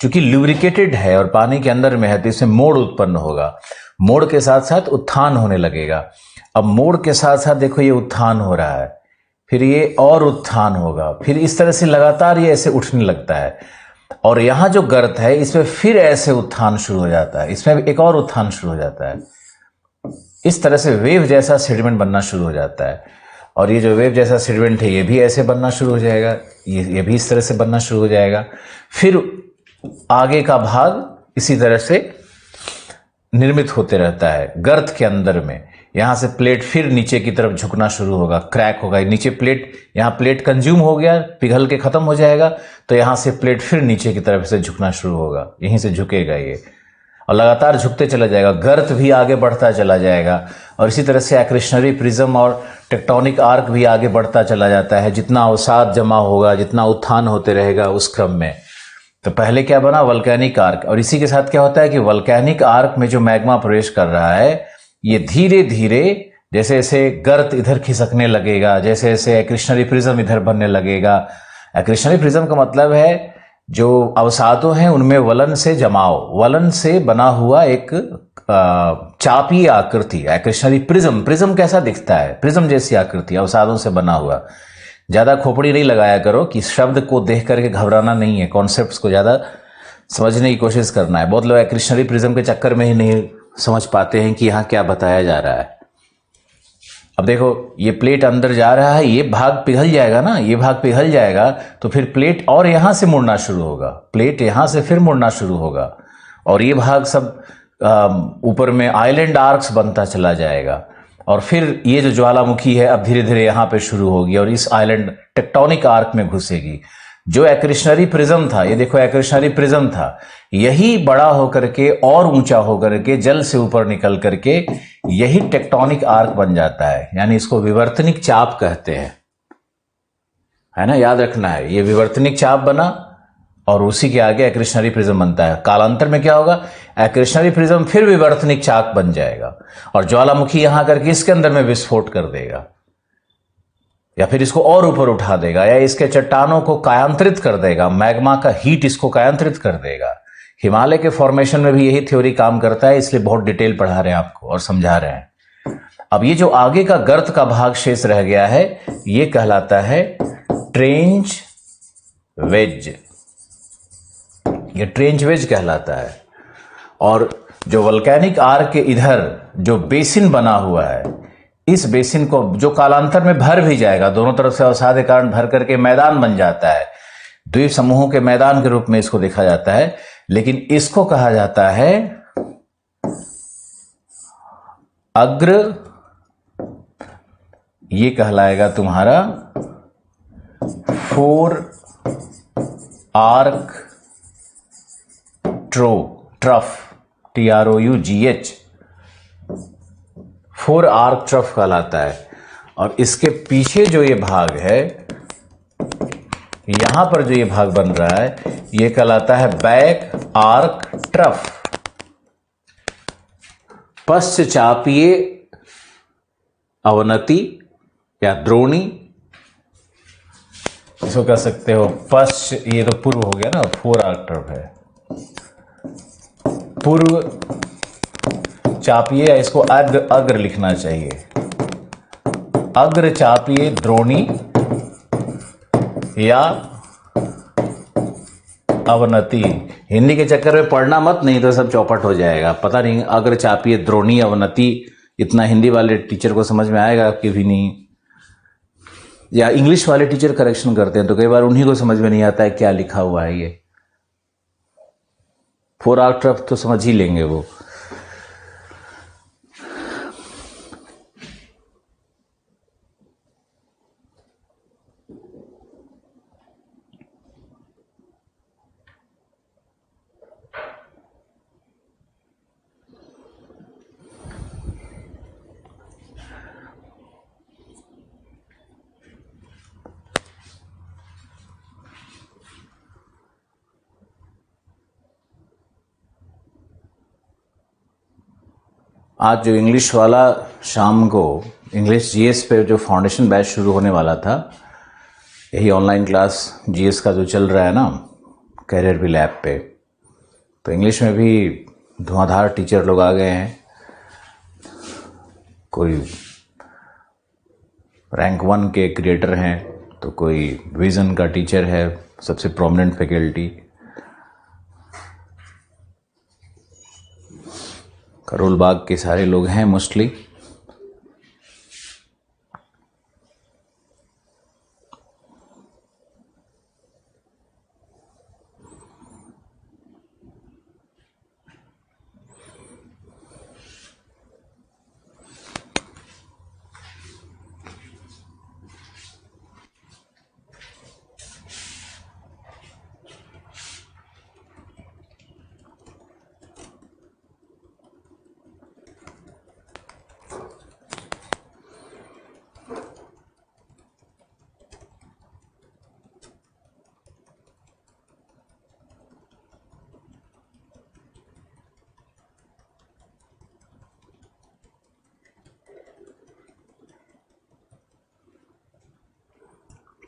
चूंकि ल्यूब्रिकेटेड है और पानी के अंदर में है, तो इसमें मोड़ उत्पन्न होगा। मोड़ के साथ साथ उत्थान होने लगेगा। अब मोड़ के साथ साथ देखो ये उत्थान हो रहा है, फिर ये और उत्थान होगा, फिर इस तरह से लगातार ये ऐसे उठने लगता है। और यहाँ जो गर्त है इसमें फिर ऐसे उत्थान शुरू हो जाता है, इसमें एक और उत्थान शुरू हो जाता है। इस तरह से वेव जैसा सेडिमेंट बनना शुरू हो जाता है। और ये जो वेव जैसा सेडिमेंट है ये भी ऐसे बनना शुरू हो जाएगा, ये भी इस तरह से बनना शुरू हो जाएगा। फिर आगे का भाग इसी तरह से निर्मित होते रहता है गर्त के अंदर में। यहां से प्लेट फिर नीचे की तरफ झुकना शुरू होगा, क्रैक होगा। नीचे प्लेट, यहां प्लेट कंज्यूम हो गया, पिघल के खत्म हो जाएगा, तो यहां से प्लेट फिर नीचे की तरफ से झुकना शुरू होगा, यहीं से झुकेगा ये और लगातार झुकते चला जाएगा। गर्त भी आगे बढ़ता चला जाएगा और इसी तरह से एक्रेशनरी प्रिज्म और टेक्टोनिक आर्क भी आगे बढ़ता चला जाता है। जितना अवसाद जमा होगा, जितना उत्थान होते रहेगा उस क्रम में। तो पहले क्या बना, वल्केनिक आर्क। और इसी के साथ क्या होता है कि वल्केनिक आर्क में जो मैग्मा प्रवेश कर रहा है ये धीरे धीरे जैसे जैसे गर्त इधर खिसकने लगेगा, जैसे जैसे एक्रेशनरी प्रिज्म इधर बनने लगेगा। एक्रेशनरी प्रिज्म का मतलब है जो अवसादों हैं उनमें वलन से जमाव, वलन से बना हुआ एक चापीय आकृति। एक्रेशनरी प्रिज्म, प्रिज्म कैसा दिखता है, प्रिज्म जैसी आकृति, अवसादों से बना हुआ। ज्यादा खोपड़ी नहीं लगाया करो कि शब्द को देख करके घबराना नहीं है, कॉन्सेप्ट्स को ज्यादा समझने की कोशिश करना है। बहुत लोग एक्रेशनरी प्रिज्म के चक्कर में ही नहीं समझ पाते हैं कि यहां क्या बताया जा रहा है। अब देखो ये प्लेट अंदर जा रहा है, ये भाग पिघल जाएगा ना, ये भाग पिघल जाएगा तो फिर प्लेट और यहां से मुड़ना शुरू होगा, प्लेट यहां से फिर मुड़ना शुरू होगा और ये भाग सब ऊपर में आइलैंड आर्क्स बनता चला जाएगा। और फिर ये जो ज्वालामुखी है अब धीरे धीरे यहां पे शुरू होगी और इस आइलैंड टेक्टोनिक आर्क में घुसेगी। जो एक्रेशनरी प्रिज्म था, ये देखो एक्रेशनरी प्रिज्म था, यही बड़ा होकर के और ऊंचा होकर के जल से ऊपर निकल करके यही टेक्टोनिक आर्क बन जाता है। यानी इसको विवर्तनिक चाप कहते हैं, है ना, याद रखना है। ये विवर्तनिक चाप बना और उसी के आगे एक्रेशनरी प्रिज्म बनता है। कालांतर में क्या होगा, एक्रेशनरी प्रिज्म फिर विवर्तनिक चाप बन जाएगा और ज्वालामुखी यहां करके इसके अंदर में विस्फोट कर देगा या फिर इसको और ऊपर उठा देगा या इसके चट्टानों को कायांतरित कर देगा। मैग्मा का हीट इसको कायांतरित कर देगा। हिमालय के फॉर्मेशन में भी यही थ्योरी काम करता है, इसलिए बहुत डिटेल पढ़ा रहे हैं आपको और समझा रहे हैं। अब ये जो आगे का गर्त का भाग शेष रह गया है ये कहलाता है ट्रेंच वेज, ये ट्रेंच वेज कहलाता है। और जो वल्केनिक आर्क के इधर जो बेसिन बना हुआ है, इस बेसिन को जो कालांतर में भर भी जाएगा, दोनों तरफ से अवसाद के कारण भर करके मैदान बन जाता है, द्वीप समूहों के मैदान के रूप में इसको देखा जाता है। लेकिन इसको कहा जाता है अग्र, ये कहलाएगा तुम्हारा four arc trough, TROUGH, four arc trough कहलाता है। और इसके पीछे जो ये भाग है, यहां पर जो ये भाग बन रहा है ये कहलाता है बैक आर्क ट्रफ, पश्चापीय अवनति या द्रोणी, इसको कह सकते हो। ये तो पूर्व हो गया ना, फोर आर्क ट्रफ है, पूर्व चापीय, इसको अग्र लिखना चाहिए, अग्र चापीय द्रोणी या अवनति। हिंदी के चक्कर में पढ़ना मत, नहीं तो सब चौपट हो जाएगा। पता नहीं अग्र चापीय द्रोणी अवनति इतना हिंदी वाले टीचर को समझ में आएगा कि भी नहीं, या इंग्लिश वाले टीचर करेक्शन करते हैं तो कई बार उन्हीं को समझ में नहीं आता है क्या लिखा हुआ है। ये फोर आर्क ट्रफ तो समझ ही लेंगे वो। आज जो इंग्लिश वाला शाम को इंग्लिश जीएस पे जो फाउंडेशन बैच शुरू होने वाला था, यही ऑनलाइन क्लास जीएस का जो चल रहा है ना कैरियर भी लैब पे, तो इंग्लिश में भी धुआंधार टीचर लोग आ गए हैं। कोई रैंक 1 के क्रिएटर हैं, तो कोई विजन का टीचर है, सबसे प्रोमिनेंट फैकल्टी। करोल बाग के सारे लोग हैं मोस्टली।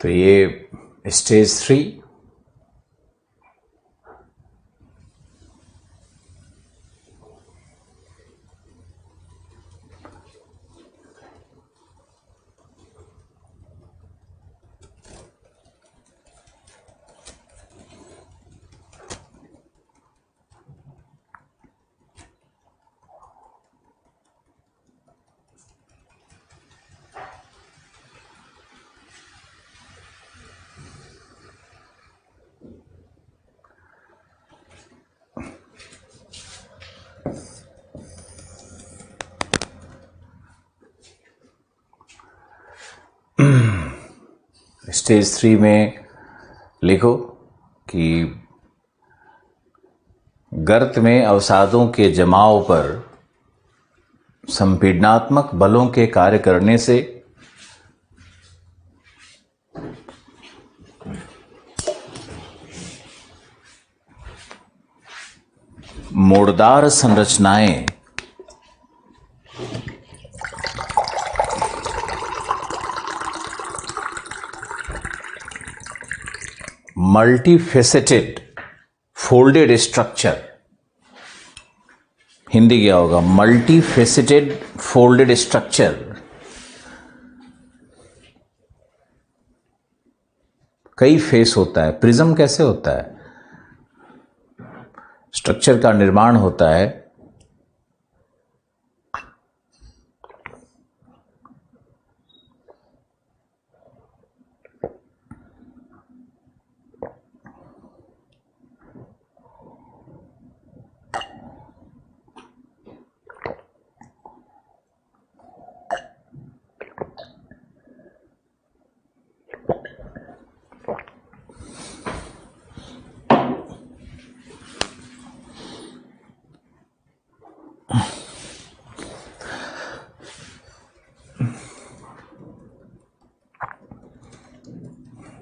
तो ये स्टेज 3। स्टेज 3 में लिखो कि गर्त में अवसादों के जमाव पर संपीडनात्मक बलों के कार्य करने से मोड़दार संरचनाएं मल्टीफेसेटेड फोल्डेड स्ट्रक्चर, हिंदी क्या होगा, मल्टीफेसेटेड फोल्डेड स्ट्रक्चर, कई फेस होता है। प्रिज्म कैसे होता है, स्ट्रक्चर का निर्माण होता है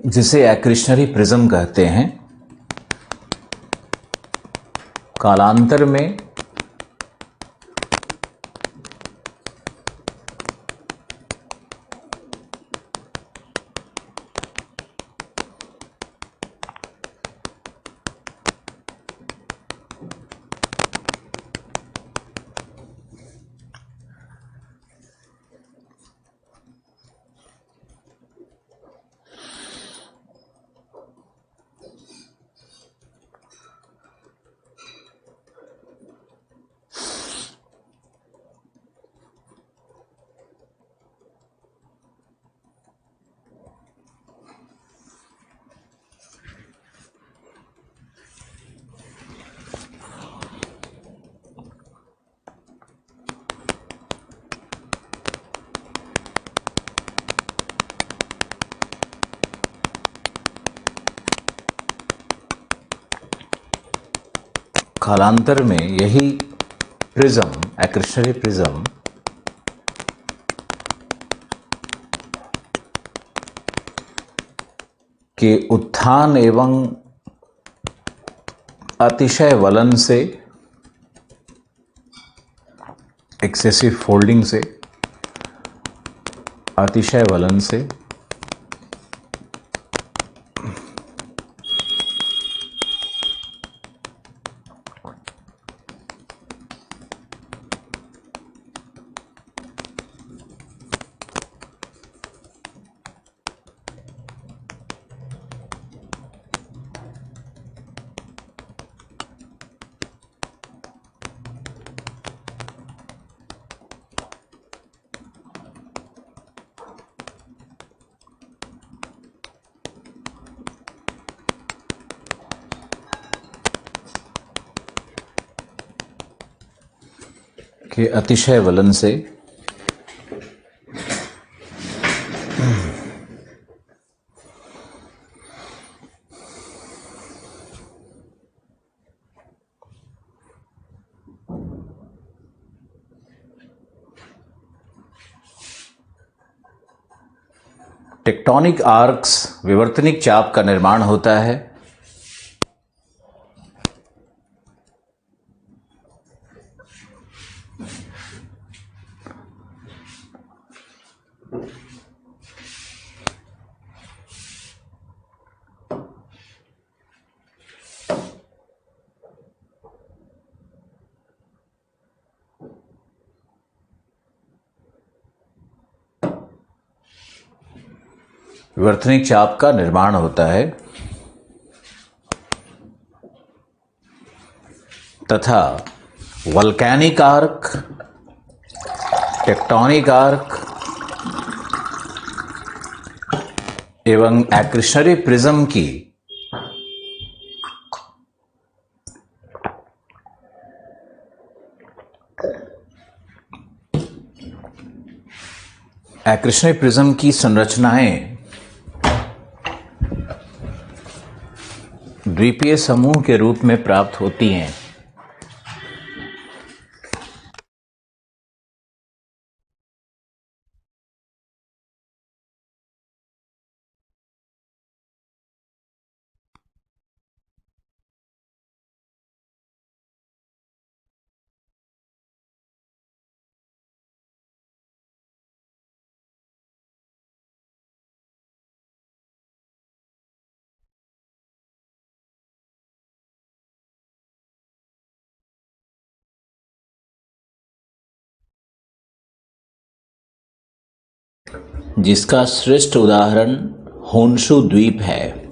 जिसे एक्रिशनरी प्रिज्म कहते हैं। कालांतर में कालांतर में यही प्रिज्म, एक्रिशनरी प्रिज्म के उत्थान एवं अतिशय वलन से, एक्सेसिव फोल्डिंग से, अतिशय वलन से के अतिशय वलन से टेक्टोनिक आर्क्स विवर्तनिक चाप का निर्माण होता है। विवर्तनिक चाप का निर्माण होता है तथा वल्केनिक आर्क, टेक्टोनिक आर्क एवं एक्रिशनरी प्रिज्म की संरचनाएं द्वीपीय समूह के रूप में प्राप्त होती हैं। जिसका श्रेष्ठ उदाहरण होन्शु द्वीप है।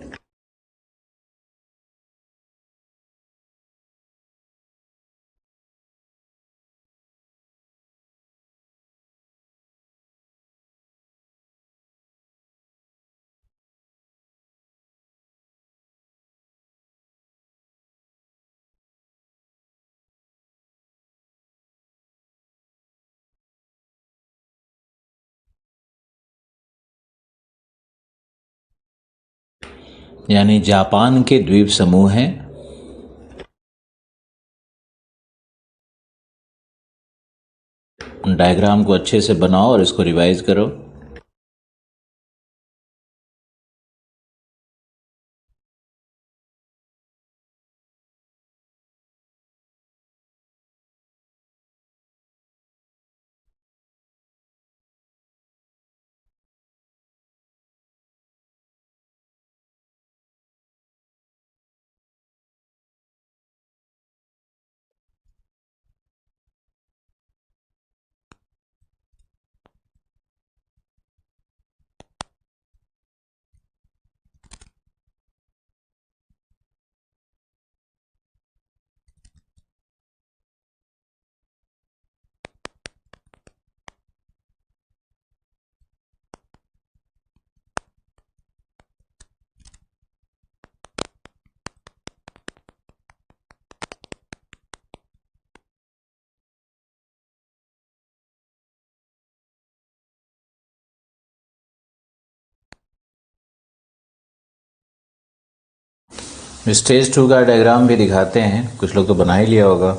यानी जापान के द्वीप समूह हैं। डायग्राम को अच्छे से बनाओ और इसको रिवाइज करो। स्टेज 2 का डायग्राम भी दिखाते हैं, कुछ लोग तो बना ही लिया होगा।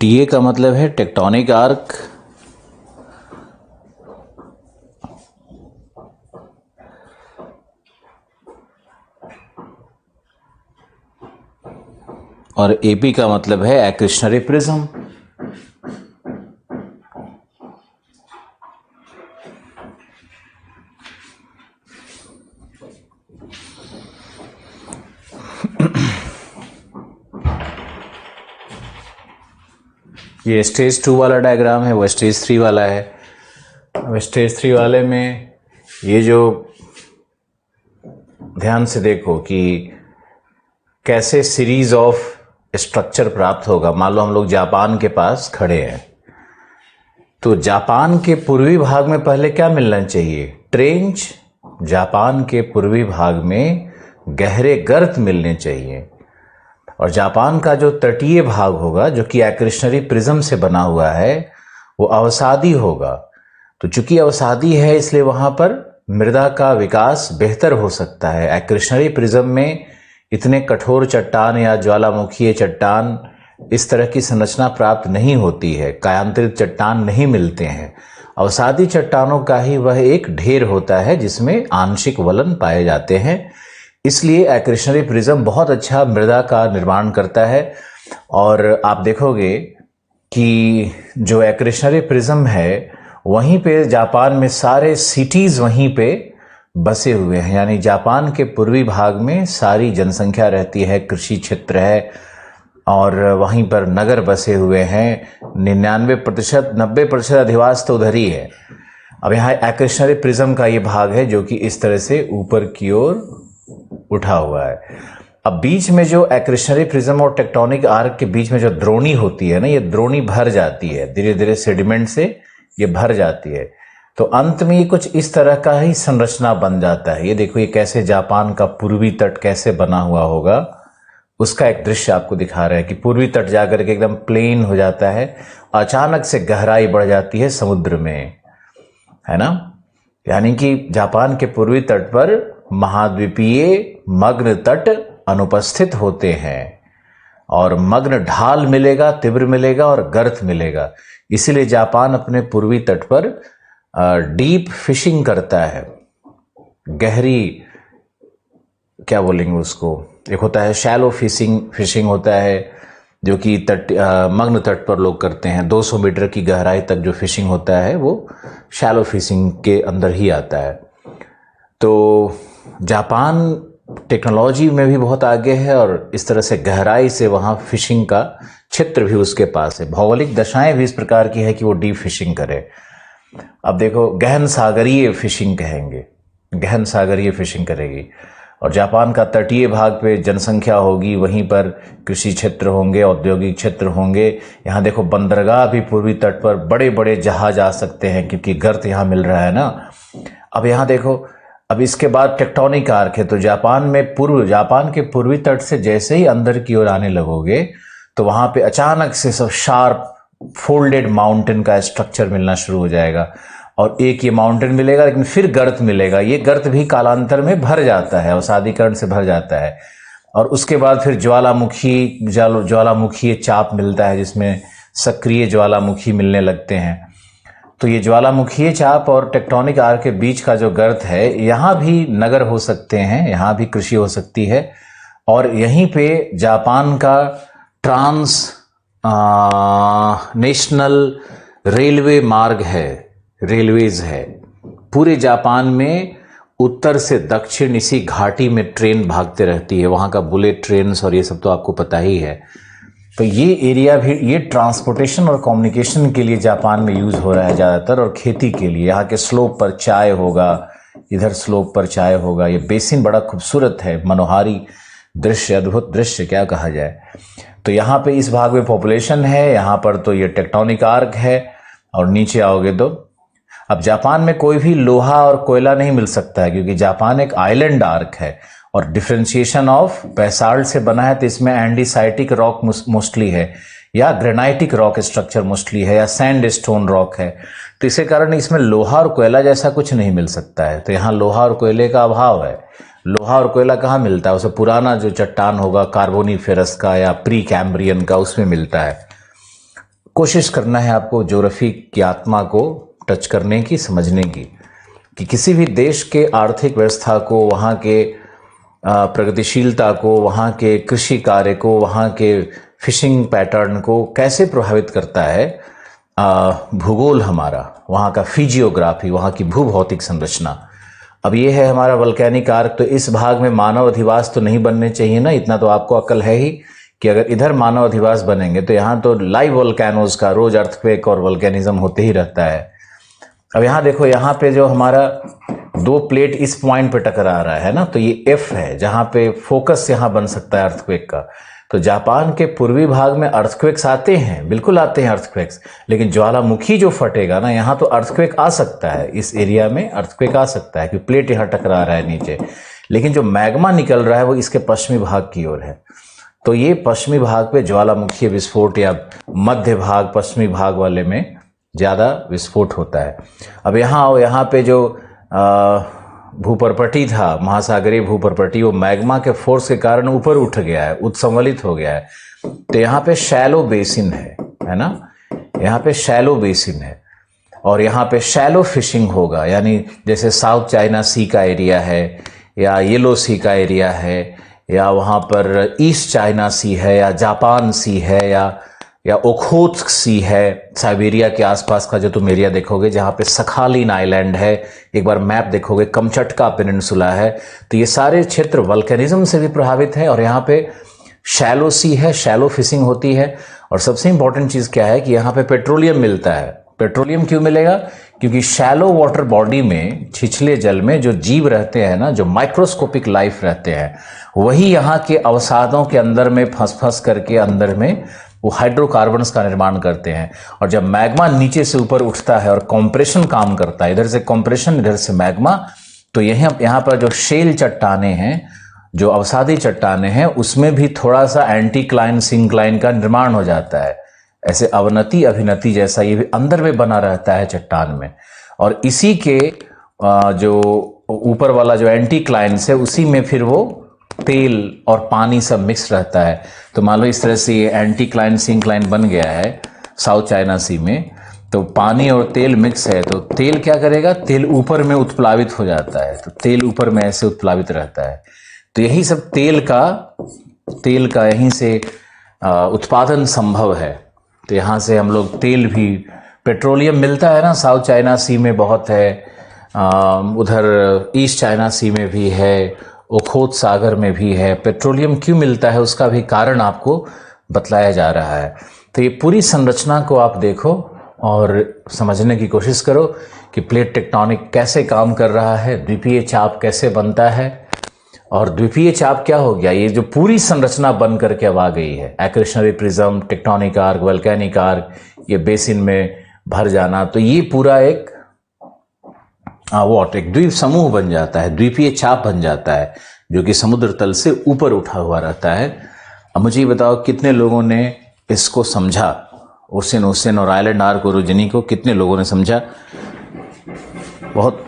टीए का मतलब है टेक्टोनिक आर्क, और एपी का मतलब है एक्रिशनरी प्रिज्म। ये स्टेज 2 वाला डायग्राम है, वो स्टेज 3 वाला है। अब स्टेज 3 वाले में ये जो ध्यान से देखो कि कैसे सीरीज ऑफ स्ट्रक्चर प्राप्त होगा। मान लो हम लोग जापान के पास खड़े हैं, तो जापान के पूर्वी भाग में पहले क्या मिलना चाहिए? ट्रेंच। जापान के पूर्वी भाग में गहरे गर्त मिलने चाहिए, और जापान का जो तटीय भाग होगा जो कि एक्रिशनरी प्रिज्म से बना हुआ है वो अवसादी होगा। तो चूंकि अवसादी है इसलिए वहां पर मृदा का विकास बेहतर हो सकता है। एक्रिशनरी प्रिज्म में इतने कठोर चट्टान या ज्वालामुखीय चट्टान इस तरह की संरचना प्राप्त नहीं होती है, कायांतरित चट्टान नहीं मिलते हैं। अवसादी चट्टानों का ही वह एक ढेर होता है जिसमें आंशिक वलन पाए जाते हैं। इसलिए एक्रिशनरी प्रिज्म बहुत अच्छा मृदा का निर्माण करता है। और आप देखोगे कि जो एक्रिशनरी प्रिज्म है वहीं पे जापान में सारे सिटीज वहीं पे बसे हुए हैं, यानी जापान के पूर्वी भाग में सारी जनसंख्या रहती है, कृषि क्षेत्र है, और वहीं पर नगर बसे हुए हैं। 99% 90% अधिवास तो उधर ही है। अब यहाँ एक्रिशनरी प्रिज्म का ये भाग है जो कि इस तरह से ऊपर की ओर उठा हुआ है। अब बीच में जो एक्रिशनरी प्रिज्म और टेक्टोनिक आर्क के बीच में जो द्रोणी होती है ना, ये द्रोणी भर जाती है, धीरे धीरे सेडिमेंट से ये भर जाती है। तो अंत में ये कुछ इस तरह का ही संरचना बन जाता है। ये देखो, ये कैसे जापान का पूर्वी तट कैसे बना हुआ होगा उसका एक दृश्य आपको दिखा रहे हैं कि पूर्वी तट जाकर के एकदम प्लेन हो जाता है, अचानक से गहराई बढ़ जाती है समुद्र में, है ना। यानी कि जापान के पूर्वी तट पर महाद्वीपीय मग्न तट अनुपस्थित होते हैं, और मग्न ढाल मिलेगा, तीव्र मिलेगा और गर्त मिलेगा। इसीलिए जापान अपने पूर्वी तट पर डीप फिशिंग करता है। गहरी, क्या बोलेंगे उसको, एक होता है शैलो फिशिंग होता है जो कि मग्न तट पर लोग करते हैं। 200 मीटर की गहराई तक जो फिशिंग होता है वो शैलो फिशिंग के अंदर ही आता है। तो जापान टेक्नोलॉजी में भी बहुत आगे है, और इस तरह से गहराई से वहाँ फिशिंग का क्षेत्र भी उसके पास है। भौगोलिक दशाएं भी इस प्रकार की है कि वो डीप फिशिंग करे। अब देखो, गहन सागरीय फिशिंग कहेंगे, गहन सागरीय फिशिंग करेगी। और जापान का तटीय भाग पे जनसंख्या होगी, वहीं पर कृषि क्षेत्र होंगे, औद्योगिक क्षेत्र होंगे। यहाँ देखो बंदरगाह भी पूर्वी तट पर बड़े बड़े जहाज आ सकते हैं क्योंकि गर्त यहाँ मिल रहा है ना। अब यहाँ देखो, अब इसके बाद टेक्टोनिक आर्क है। तो जापान के पूर्वी तट से जैसे ही अंदर की ओर आने लगोगे तो वहां पे अचानक से सब शार्प फोल्डेड माउंटेन का स्ट्रक्चर मिलना शुरू हो जाएगा, और एक ये माउंटेन मिलेगा लेकिन फिर गर्त मिलेगा। ये गर्त भी कालांतर में भर जाता है, अवसादीकरण से भर जाता है। और उसके बाद फिर ज्वालामुखी चाप मिलता है जिसमें सक्रिय ज्वालामुखी मिलने लगते हैं। तो ये ज्वालामुखीय चाप और टेक्टोनिक आर्क के बीच का जो गर्त है, यहाँ भी नगर हो सकते हैं, यहाँ भी कृषि हो सकती है, और यहीं पे जापान का ट्रांस नेशनल रेलवे मार्ग है, रेलवेज है। पूरे जापान में उत्तर से दक्षिण इसी घाटी में ट्रेन भागते रहती है, वहाँ का बुलेट ट्रेन्स और ये सब तो आपको पता ही है। तो ये एरिया भी, ये ट्रांसपोर्टेशन और कम्युनिकेशन के लिए जापान में यूज हो रहा है ज़्यादातर, और खेती के लिए। यहाँ के स्लोप पर चाय होगा, इधर स्लोप पर चाय होगा। ये बेसिन बड़ा खूबसूरत है, मनोहारी दृश्य, अद्भुत दृश्य क्या कहा जाए। तो यहाँ पे इस भाग में पॉपुलेशन है, यहाँ पर तो ये टेक्टोनिक आर्क है। और नीचे आओगे तो अब जापान में कोई भी लोहा और कोयला नहीं मिल सकता है क्योंकि जापान एक आइलैंड आर्क है, और डिफरेंशिएशन ऑफ बेसाल्ट से बना है। तो इसमें एंडीसाइटिक रॉक मोस्टली है, या ग्रेनाइटिक रॉक स्ट्रक्चर मोस्टली है, या सैंडस्टोन रॉक है। तो इसी कारण इसमें लोहा और कोयला जैसा कुछ नहीं मिल सकता है। तो यहाँ लोहा और कोयले का अभाव है। लोहा और कोयला कहाँ मिलता है? उसे पुराना जो चट्टान होगा कार्बोनिफेरस का या प्री कैम्ब्रियन का, उसमें मिलता है। कोशिश करना है आपको ज्योग्राफी की आत्मा को टच करने की, समझने की, कि किसी भी देश के आर्थिक व्यवस्था को, वहाँ के प्रगतिशीलता को, वहाँ के कृषि कार्य को, वहाँ के फिशिंग पैटर्न को कैसे प्रभावित करता है भूगोल हमारा, वहाँ का फिजियोग्राफी, वहाँ की भूभौतिक संरचना। अब ये है हमारा वल्केनिक आर्क, तो इस भाग में मानव अधिवास तो नहीं बनने चाहिए ना, इतना तो आपको अक्ल है ही कि अगर इधर मानव अधिवास बनेंगे तो यहाँ तो लाइव वोल्केनोज का रोज अर्थक्वेक और वोल्केनिज्म होते ही रहता है। अब यहाँ देखो, यहाँ पे जो हमारा दो प्लेट इस पॉइंट पे टकरा रहा है ना, तो ये एफ है जहाँ पे फोकस यहाँ बन सकता है अर्थक्वेक का। तो जापान के पूर्वी भाग में अर्थक्वेक्स आते हैं, बिल्कुल आते हैं अर्थक्वेक्स, लेकिन ज्वालामुखी जो फटेगा ना, यहाँ तो अर्थक्वेक आ सकता है, इस एरिया में अर्थक्वेक आ सकता है क्योंकि प्लेट यहाँ टकरा रहा है नीचे, लेकिन जो मैग्मा निकल रहा है वो इसके पश्चिमी भाग की ओर है। तो ये पश्चिमी भाग पे ज्वालामुखी विस्फोट या मध्य भाग, पश्चिमी भाग वाले में ज़्यादा विस्फोट होता है। अब यहाँ आओ, यहाँ पे जो भूपर्पटी था, महासागरीय भूपर्पटी, वो मैग्मा के फोर्स के कारण ऊपर उठ गया है, उत्समलित हो गया है। तो यहाँ पे शैलो बेसिन है ना, यहाँ पे शैलो बेसिन है और यहाँ पे शैलो फिशिंग होगा, यानी जैसे साउथ चाइना सी का एरिया है या येलो सी का एरिया है या वहाँ पर ईस्ट चाइना सी है या जापान सी है या ओखोत्स्क सी है, साइबेरिया के आसपास का जो तुम एरिया देखोगे जहाँ पे सखालिन आइलैंड है, एक बार मैप देखोगे कमचटका पेनिनसुला है, तो ये सारे क्षेत्र वल्केनिज्म से भी प्रभावित है और यहाँ पे शैलो सी है, शैलो फिशिंग होती है। और सबसे इंपॉर्टेंट चीज़ क्या है कि यहाँ पे पेट्रोलियम मिलता है। पेट्रोलियम क्यों मिलेगा? क्योंकि शैलो वाटर बॉडी में, छिछले जल में जो जीव रहते हैं ना, जो माइक्रोस्कोपिक लाइफ रहते हैं, वही यहाँ के अवसादों के अंदर में फंस करके अंदर में वो हाइड्रोकार्बन्स का निर्माण करते हैं। और जब मैग्मा नीचे से ऊपर उठता है और कॉम्प्रेशन काम करता है, इधर से कॉम्प्रेशन, इधर से मैग्मा, तो यहाँ पर जो शेल चट्टाने हैं, जो अवसादी चट्टाने हैं, उसमें भी थोड़ा सा एंटीक्लाइन सिंक्लाइन का निर्माण हो जाता है। ऐसे अवनति अभिनति जैसा ये भी अंदर में बना रहता है चट्टान में। और इसी के जो ऊपर वाला जो एंटीक्लाइंस है, उसी में फिर वो तेल और पानी सब मिक्स रहता है। तो मान लो इस तरह से ये एंटीक्लाइन सिंक्लाइन बन गया है साउथ चाइना सी में, तो पानी और तेल मिक्स है, तो तेल क्या करेगा? तेल ऊपर में उत्प्लावित हो जाता है, तो तेल ऊपर में ऐसे उत्प्लावित रहता है। तो यही सब तेल का यहीं से उत्पादन संभव है। तो यहाँ से हम लोग तेल भी, पेट्रोलियम मिलता है ना, साउथ चाइना सी में बहुत है, उधर ईस्ट चाइना सी में भी है, ओखोत सागर में भी है। पेट्रोलियम क्यों मिलता है उसका भी कारण आपको बतलाया जा रहा है। तो ये पूरी संरचना को आप देखो और समझने की कोशिश करो कि प्लेट टेक्टोनिक कैसे काम कर रहा है, द्वीपीय चाप कैसे बनता है। और द्वीपीय चाप क्या हो गया? ये जो पूरी संरचना बन करके अब आ गई है, accretionary prism, tectonic arc, volcanic arc, ये बेसिन में भर जाना, तो ये पूरा एक एक द्वीप समूह बन जाता है, द्वीपीय चाप बन जाता है, जो कि समुद्र तल से ऊपर उठा हुआ रहता है। अब मुझे ये बताओ, कितने लोगों ने इसको समझा? ओशन और आइलैंड आर्क ओरिजिनी को कितने लोगों ने समझा? बहुत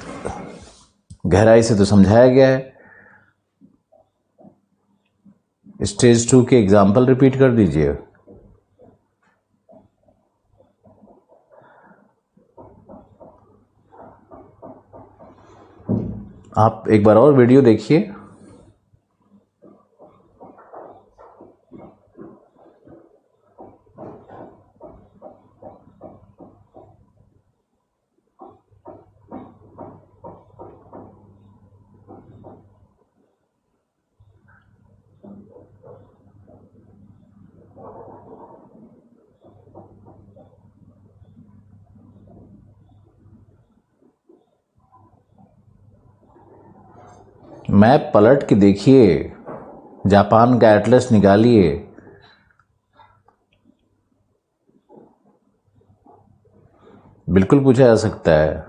गहराई से तो समझाया गया है। स्टेज 2 के एग्जाम्पल रिपीट कर दीजिए। आप एक बार और वीडियो देखिए। मैप पलट के देखिए, जापान का एटलस निकालिए। बिल्कुल पूछा जा सकता है।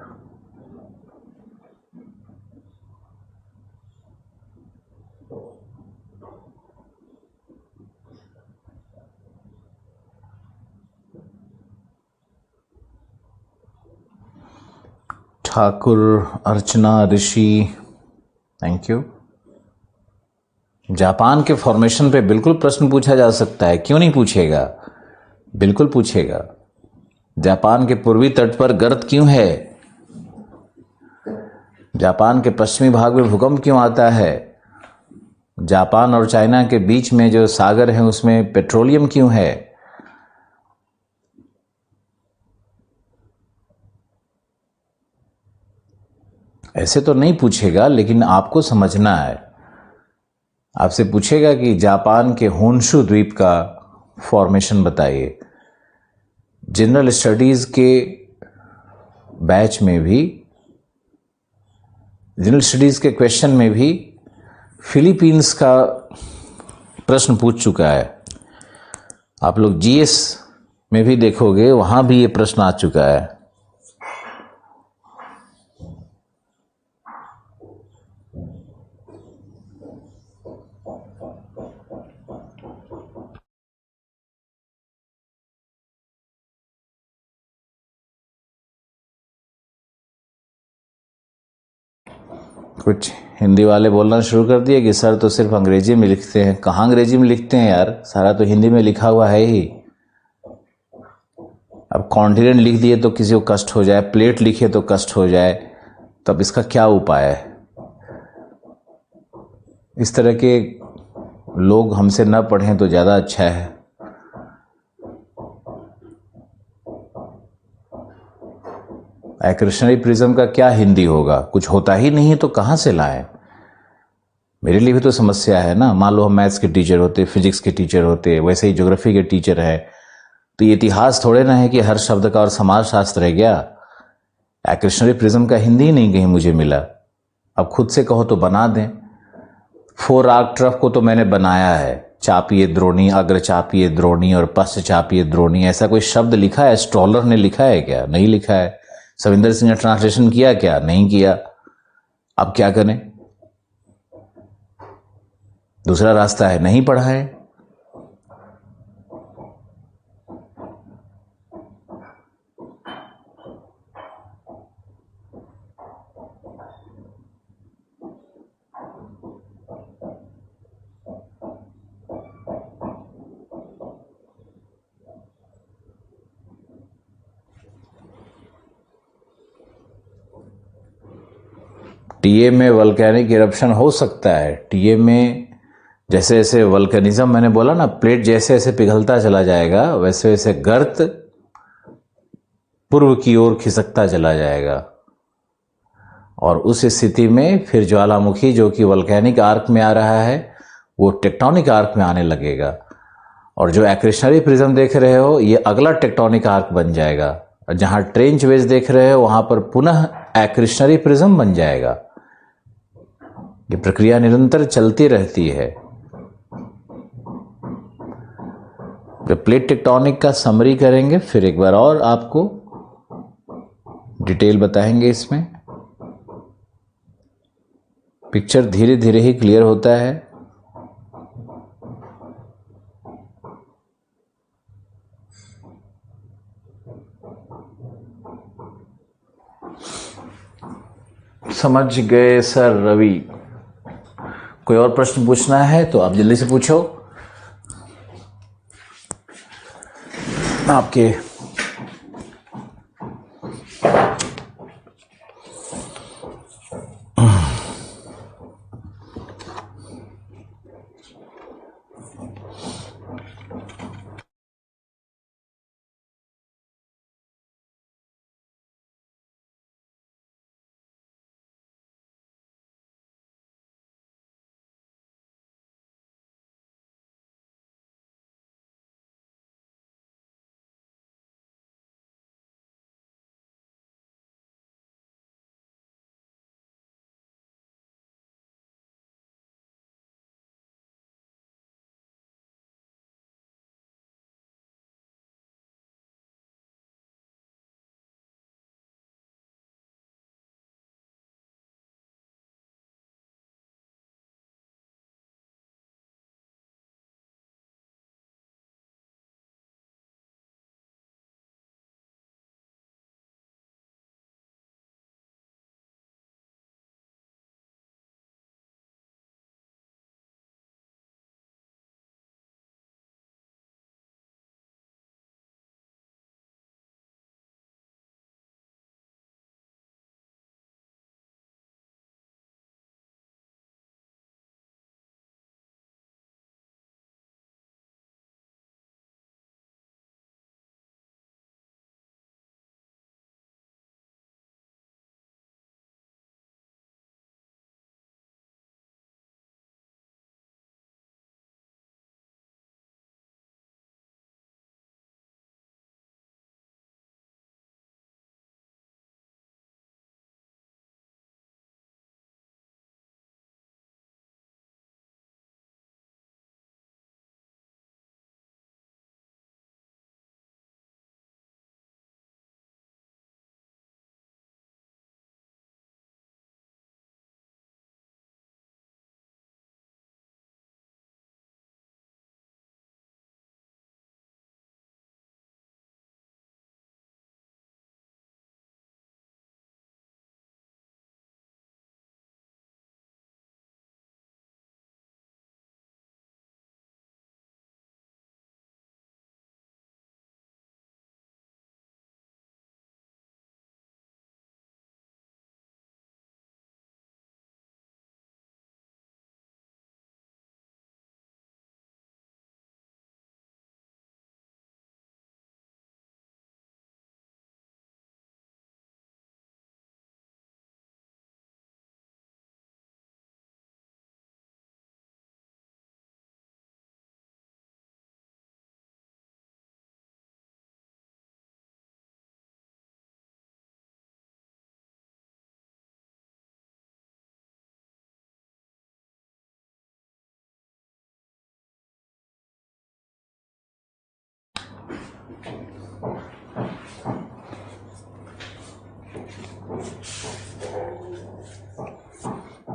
ठाकुर अर्चना ऋषि, थैंक यू। जापान के फॉर्मेशन पे बिल्कुल प्रश्न पूछा जा सकता है, क्यों नहीं पूछेगा? बिल्कुल पूछेगा। जापान के पूर्वी तट पर गर्त क्यों है? जापान के पश्चिमी भाग में भूकंप क्यों आता है? जापान और चाइना के बीच में जो सागर है उसमें पेट्रोलियम क्यों है? ऐसे तो नहीं पूछेगा, लेकिन आपको समझना है। आपसे पूछेगा कि जापान के होन्शु द्वीप का फॉर्मेशन बताइए। जनरल स्टडीज के बैच में भी, जनरल स्टडीज के क्वेश्चन में भी फिलीपींस का प्रश्न पूछ चुका है। आप लोग जीएस में भी देखोगे, वहां भी ये प्रश्न आ चुका है। कुछ हिंदी वाले बोलना शुरू कर दिए कि सर तो सिर्फ अंग्रेजी में लिखते हैं। कहाँ अंग्रेजी में लिखते हैं यार, सारा तो हिंदी में लिखा हुआ है ही। अब कॉन्टिनेंट लिख दिए तो किसी को कष्ट हो जाए, प्लेट लिखे तो कष्ट हो जाए, तब इसका क्या उपाय है? इस तरह के लोग हमसे न पढ़ें तो ज़्यादा अच्छा है। एक्रेशनरी प्रिज्म का क्या हिंदी होगा? कुछ होता ही नहीं तो कहाँ से लाएं? मेरे लिए भी तो समस्या है ना। मान लो हम मैथ्स के टीचर होते, फिजिक्स के टीचर होते, वैसे ही ज्योग्राफी के टीचर है, तो ये इतिहास थोड़े ना है कि हर शब्द का और समाज शास्त्र रह गया। एक्रेशनरी प्रिज्म का हिंदी ही नहीं कहीं मुझे मिला। अब खुद से कहो तो बना दें। फोर आर्क ट्रफ को तो मैंने बनाया है। चापीय द्रोणी, अग्र चापीय द्रोणी और पश्च चापीय द्रोणी, ऐसा कोई शब्द लिखा है? स्ट्रॉलर ने लिखा है क्या? नहीं लिखा है। सविंदर सिंह ने ट्रांसलेशन किया क्या? नहीं किया। अब क्या करें? दूसरा रास्ता है, नहीं पढ़ाएं। टीए में वल्केनिक इरप्शन हो सकता है। टीए में जैसे जैसे वल्केनिज्म, मैंने बोला ना, प्लेट जैसे जैसे पिघलता चला जाएगा वैसे वैसे गर्त पूर्व की ओर खिसकता चला जाएगा, और उस स्थिति में फिर ज्वालामुखी जो कि वल्केनिक आर्क में आ रहा है वो टेक्टोनिक आर्क में आने लगेगा। और जो एक्रेशनरी प्रिज्म देख रहे हो ये अगला टेक्टोनिक आर्क बन जाएगा। और जहां ट्रेंच वेज देख रहे हो वहां पर पुनः एक्रेशनरी प्रिज्म बन जाएगा। ये प्रक्रिया निरंतर चलती रहती है। जब प्लेट टेक्टोनिक का समरी करेंगे फिर एक बार और आपको डिटेल बताएंगे। इसमें पिक्चर धीरे धीरे ही क्लियर होता है। समझ गए सर रवि। कोई और प्रश्न पूछना है तो आप जल्दी से पूछो। आपके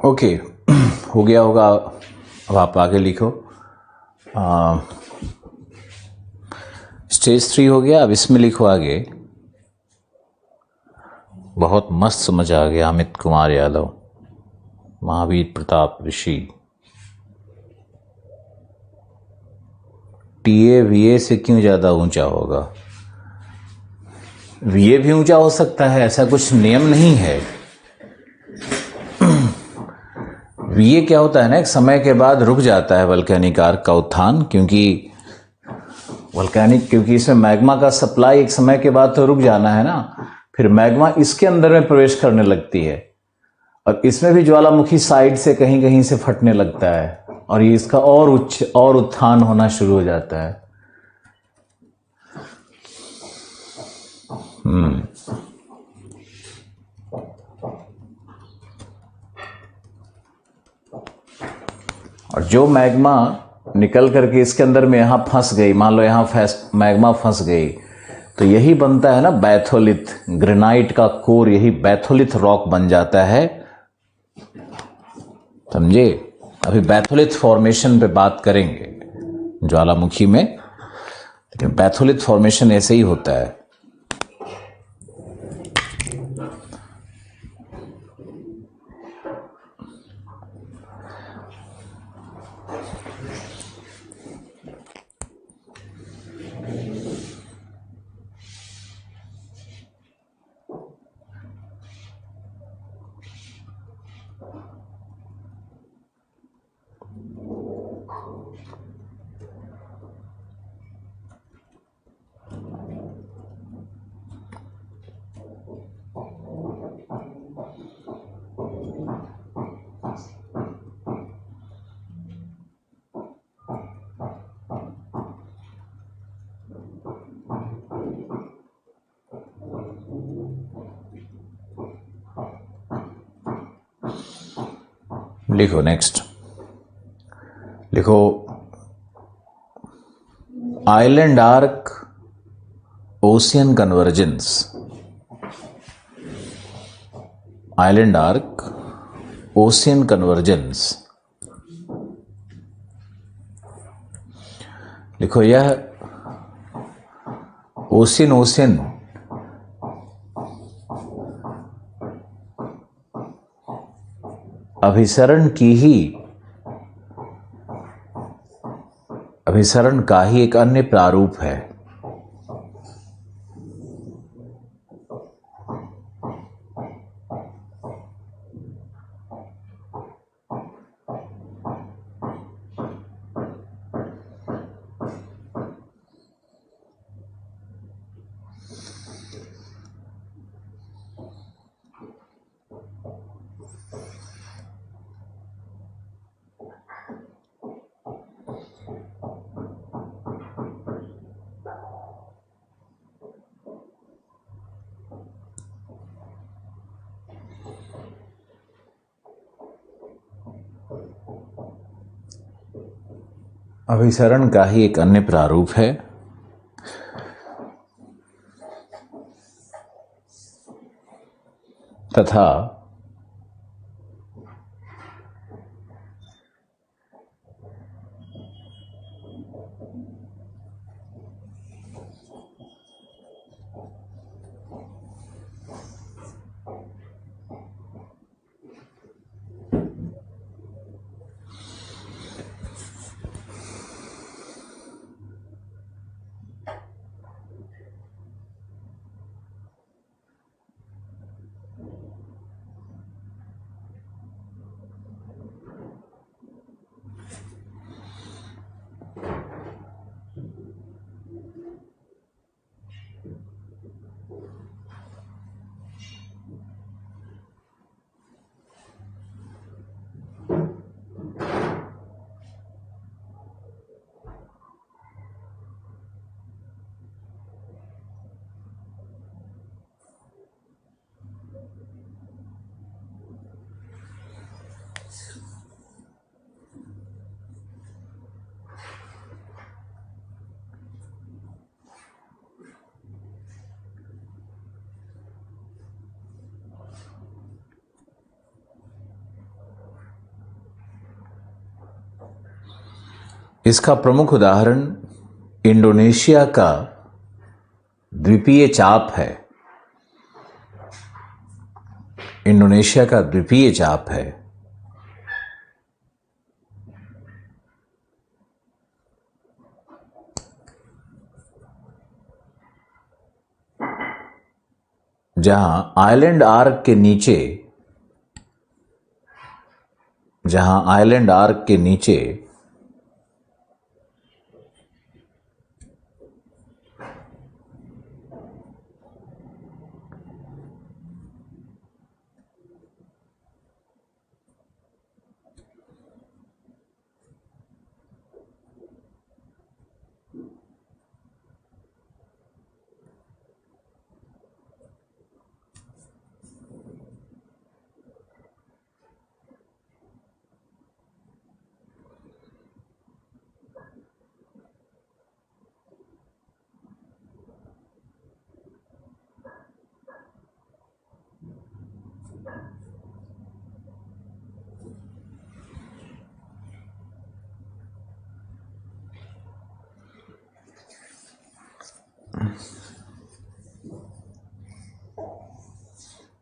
ओके, हो गया होगा। अब आप आगे लिखो। स्टेज 3 हो गया। अब इसमें लिखो आगे। बहुत मस्त समझ आ गया। अमित कुमार यादव, महावीर प्रताप ऋषि। टीए वीए से क्यों ज्यादा ऊंचा होगा? वीए भी ऊंचा हो सकता है, ऐसा कुछ नियम नहीं है। वीए क्या होता है ना, एक समय के बाद रुक जाता है वल्केनिक आर्क का उत्थान, क्योंकि इसमें मैग्मा का सप्लाई एक समय के बाद तो रुक जाना है ना, फिर मैग्मा इसके अंदर में प्रवेश करने लगती है और इसमें भी ज्वालामुखी साइड से कहीं कहीं से फटने लगता है और ये इसका और उत्थान होना शुरू हो जाता है। और जो मैग्मा निकल करके इसके अंदर में यहां फंस गई, मान लो यहां मैग्मा फंस गई, तो यही बनता है ना बैथोलिथ। ग्रेनाइट का कोर यही बैथोलिथ रॉक बन जाता है, समझे? अभी बैथोलिथ फॉर्मेशन पे बात करेंगे ज्वालामुखी में, लेकिन बैथोलिथ फॉर्मेशन ऐसे ही होता है। लिखो नेक्स्ट। लिखो island arc ocean convergence. Island arc ocean convergence. लिखो यह ओशियन अभिसरण का ही एक अन्य प्रारूप है। अभिसरण का ही एक अन्य प्रारूप है तथा इसका प्रमुख उदाहरण इंडोनेशिया का द्वीपीय चाप है। इंडोनेशिया का द्वीपीय चाप है। जहां आइलैंड आर्क के नीचे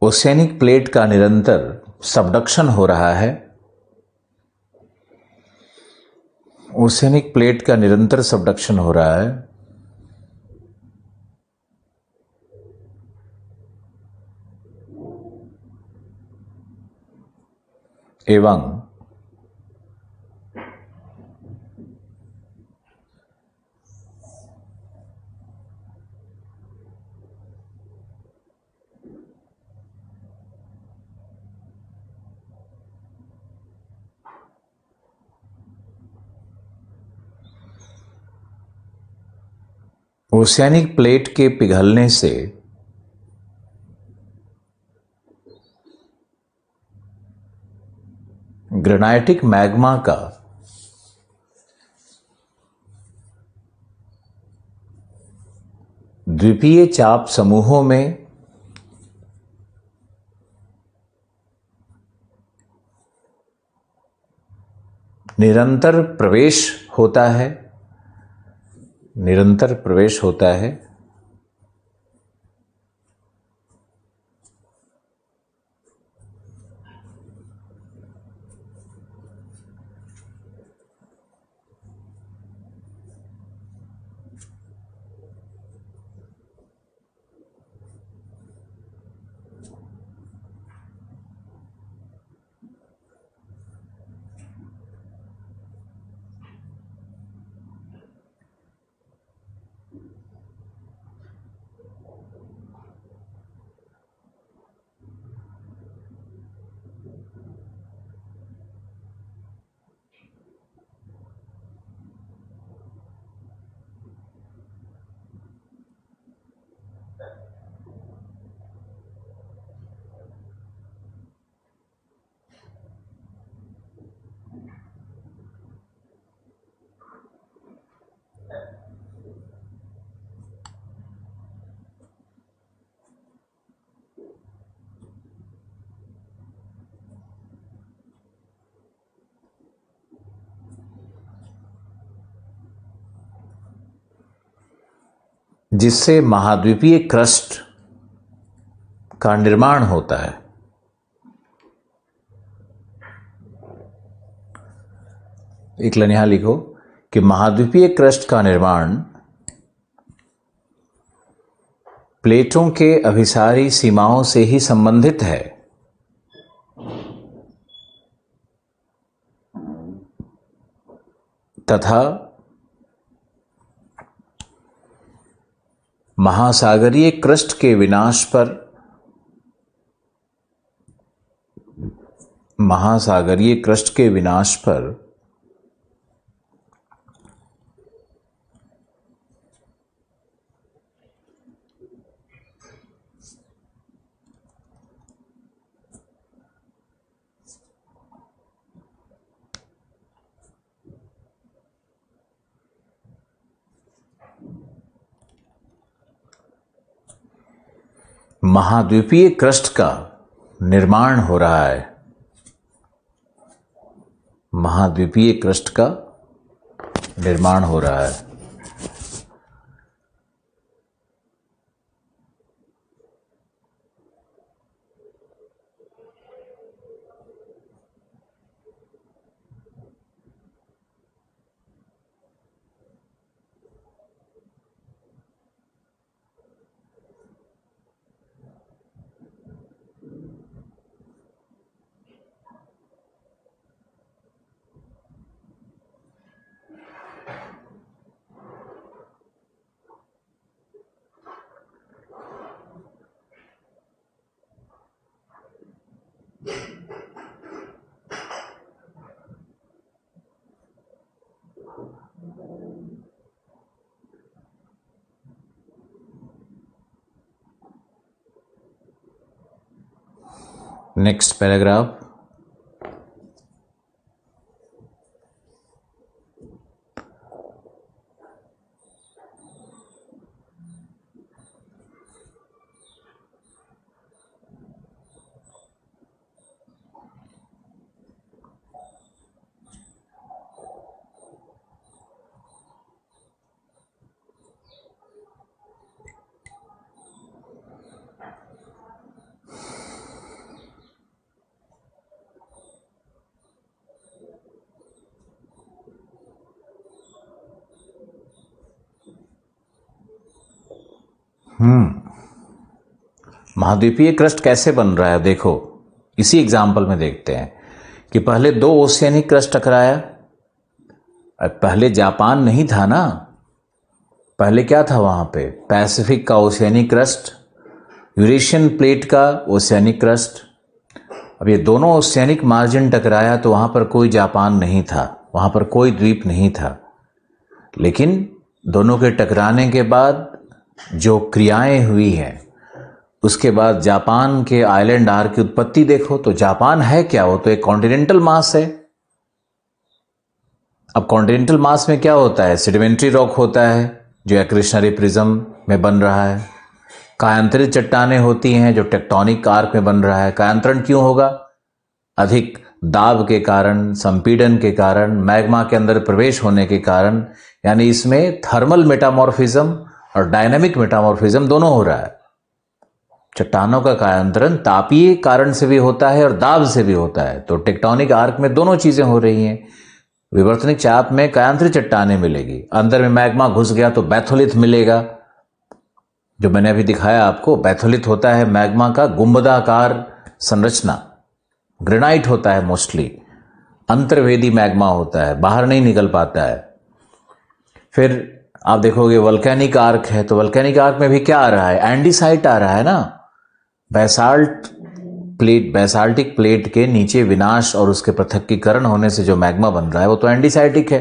ओशियनिक प्लेट का निरंतर सबडक्शन हो रहा है। ओशियनिक प्लेट का निरंतर सबडक्शन हो रहा है। एवं ओशियनिक प्लेट के पिघलने से ग्रेनाइटिक मैग्मा का द्वीपीय चाप समूहों में निरंतर प्रवेश होता है। जिससे महाद्वीपीय क्रस्ट का निर्माण होता है। एक लाइन यहां लिखो कि महाद्वीपीय क्रस्ट का निर्माण प्लेटों के अभिसारी सीमाओं से ही संबंधित है। तथा महासागरीय क्रस्ट के विनाश पर महाद्वीपीय क्रस्ट का निर्माण हो रहा है। महाद्वीपीय क्रस्ट का निर्माण हो रहा है। Next paragraph. महाद्वीपीय क्रस्ट कैसे बन रहा है देखो, इसी एग्जाम्पल में देखते हैं कि पहले दो ओशियानिक क्रस्ट टकराया। पहले जापान नहीं था ना, पहले क्या था वहां पे? पैसिफिक का ओशियानिक क्रस्ट, यूरेशियन प्लेट का ओशियानिक क्रस्ट। अब ये दोनों ओशियानिक मार्जिन टकराया तो वहां पर कोई जापान नहीं था, वहां पर कोई द्वीप नहीं था। लेकिन दोनों के टकराने के बाद जो क्रियाएं हुई हैं, उसके बाद जापान के आइलैंड आर की उत्पत्ति देखो। तो जापान है क्या? वो तो एक कॉन्टिनेंटल मास है। अब कॉन्टिनेंटल मास में क्या होता है? सेडिमेंट्री रॉक होता है जो एक्रेशनरी प्रिज्म में बन रहा है। कायांतरित चट्टानें होती हैं जो टेक्टोनिक आर्क में बन रहा है। कायांतरण क्यों होगा? अधिक दाब के कारण, संपीड़न के कारण, मैग्मा के अंदर प्रवेश होने के कारण। यानी इसमें थर्मल मेटामॉर्फिज्म और डायनामिक मेटामॉर्फिज्म दोनों हो रहा है। चट्टानों का कायांतरण तापीय कारण से भी होता है और दाब से भी होता है। तो टेक्टोनिक आर्क में दोनों चीजें हो रही हैं। विवर्तनिक चाप में कायांतरित चट्टानें मिलेगी, अंदर में मैग्मा घुस गया तो बैथोलिथ मिलेगा। जो मैंने अभी दिखाया आपको, बैथोलिथ होता है मैग्मा का गुंबदाकार संरचना, ग्रेनाइट होता है मोस्टली, अंतर्वेदी मैग्मा होता है, बाहर नहीं निकल पाता है। फिर आप देखोगे वल्केनिक आर्क है, तो वल्केनिक आर्क में भी क्या आ रहा है? एंडीसाइट आ रहा है ना। बैसाल्ट प्लेट, बैसाल्टिक प्लेट के नीचे विनाश और उसके पृथक्कीकरण होने से जो मैग्मा बन रहा है वो तो एंडीसाइटिक है।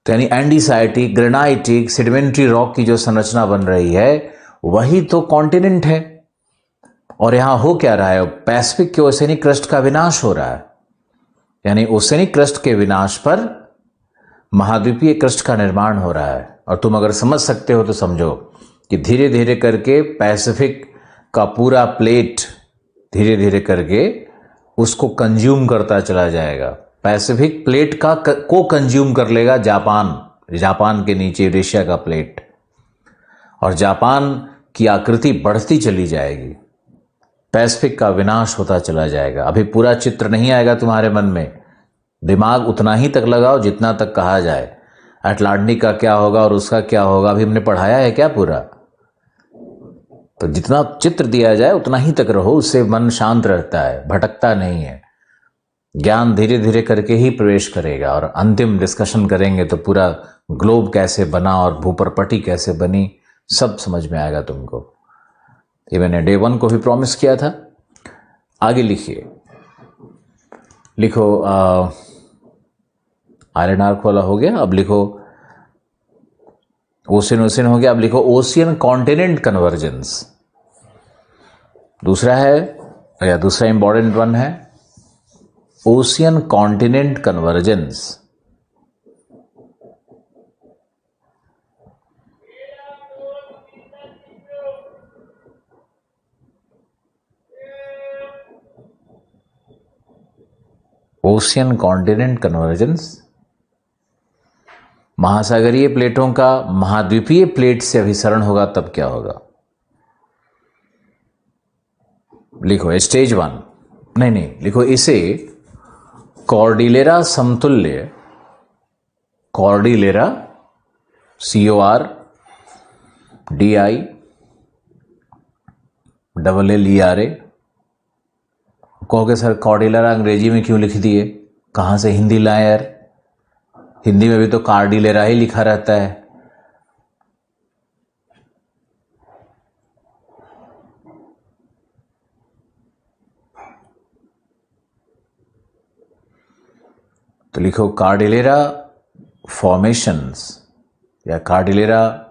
तो यानी एंडीसाइटिक, ग्रेनाइटिक, सेडिमेंट्री रॉक की जो संरचना बन रही है वही तो कॉन्टिनेंट है। और यहां हो क्या रहा है? पैसिफिक के ओशियनिक क्रस्ट का विनाश हो रहा है। यानी ओशियनिक क्रस्ट के विनाश पर महाद्वीपीय क्रस्ट का निर्माण हो रहा है। और तुम अगर समझ सकते हो तो समझो कि धीरे धीरे करके पैसिफिक का पूरा प्लेट धीरे धीरे करके उसको कंज्यूम करता चला जाएगा। पैसिफिक प्लेट का को कंज्यूम कर लेगा जापान, जापान के नीचे यूरेशिया का प्लेट, और जापान की आकृति बढ़ती चली जाएगी। पैसिफिक का विनाश होता चला जाएगा। अभी पूरा चित्र नहीं आएगा तुम्हारे मन में, दिमाग उतना ही तक लगाओ जितना तक कहा जाए। अटलांटिक का क्या होगा और उसका क्या होगा अभी हमने पढ़ाया है क्या पूरा? तो जितना चित्र दिया जाए उतना ही तक रहो, उससे मन शांत रहता है, भटकता नहीं है। ज्ञान धीरे धीरे करके ही प्रवेश करेगा। और अंतिम डिस्कशन करेंगे तो पूरा ग्लोब कैसे बना और भूपरपट्टी कैसे बनी सब समझ में आएगा तुमको। ये मैंने डे 1 को भी प्रॉमिस किया था। आगे लिखिए, लिखो आयरन आर्क वाला हो गया। अब लिखो ओशियन हो गया। अब लिखो ओशियन कॉन्टिनेंट कन्वर्जेंस। दूसरा है, या दूसरा इंपॉर्टेंट वन है ocean continent convergence. Ocean continent convergence महासागरीय प्लेटों का महाद्वीपीय प्लेट से अभिसरण होगा तब क्या होगा? लिखो स्टेज 1, नहीं लिखो इसे कॉर्डिलेरा समतुल्य, कॉर्डिलेरा CORDILLERA। कहोगे सर कॉर्डिलेरा अंग्रेजी में क्यों लिख दिए, कहां से हिंदी लाए यार? हिंदी में भी तो कार्डिलेरा ही लिखा रहता है। तो लिखो कार्डिलेरा फॉर्मेशंस या कार्डिलेरा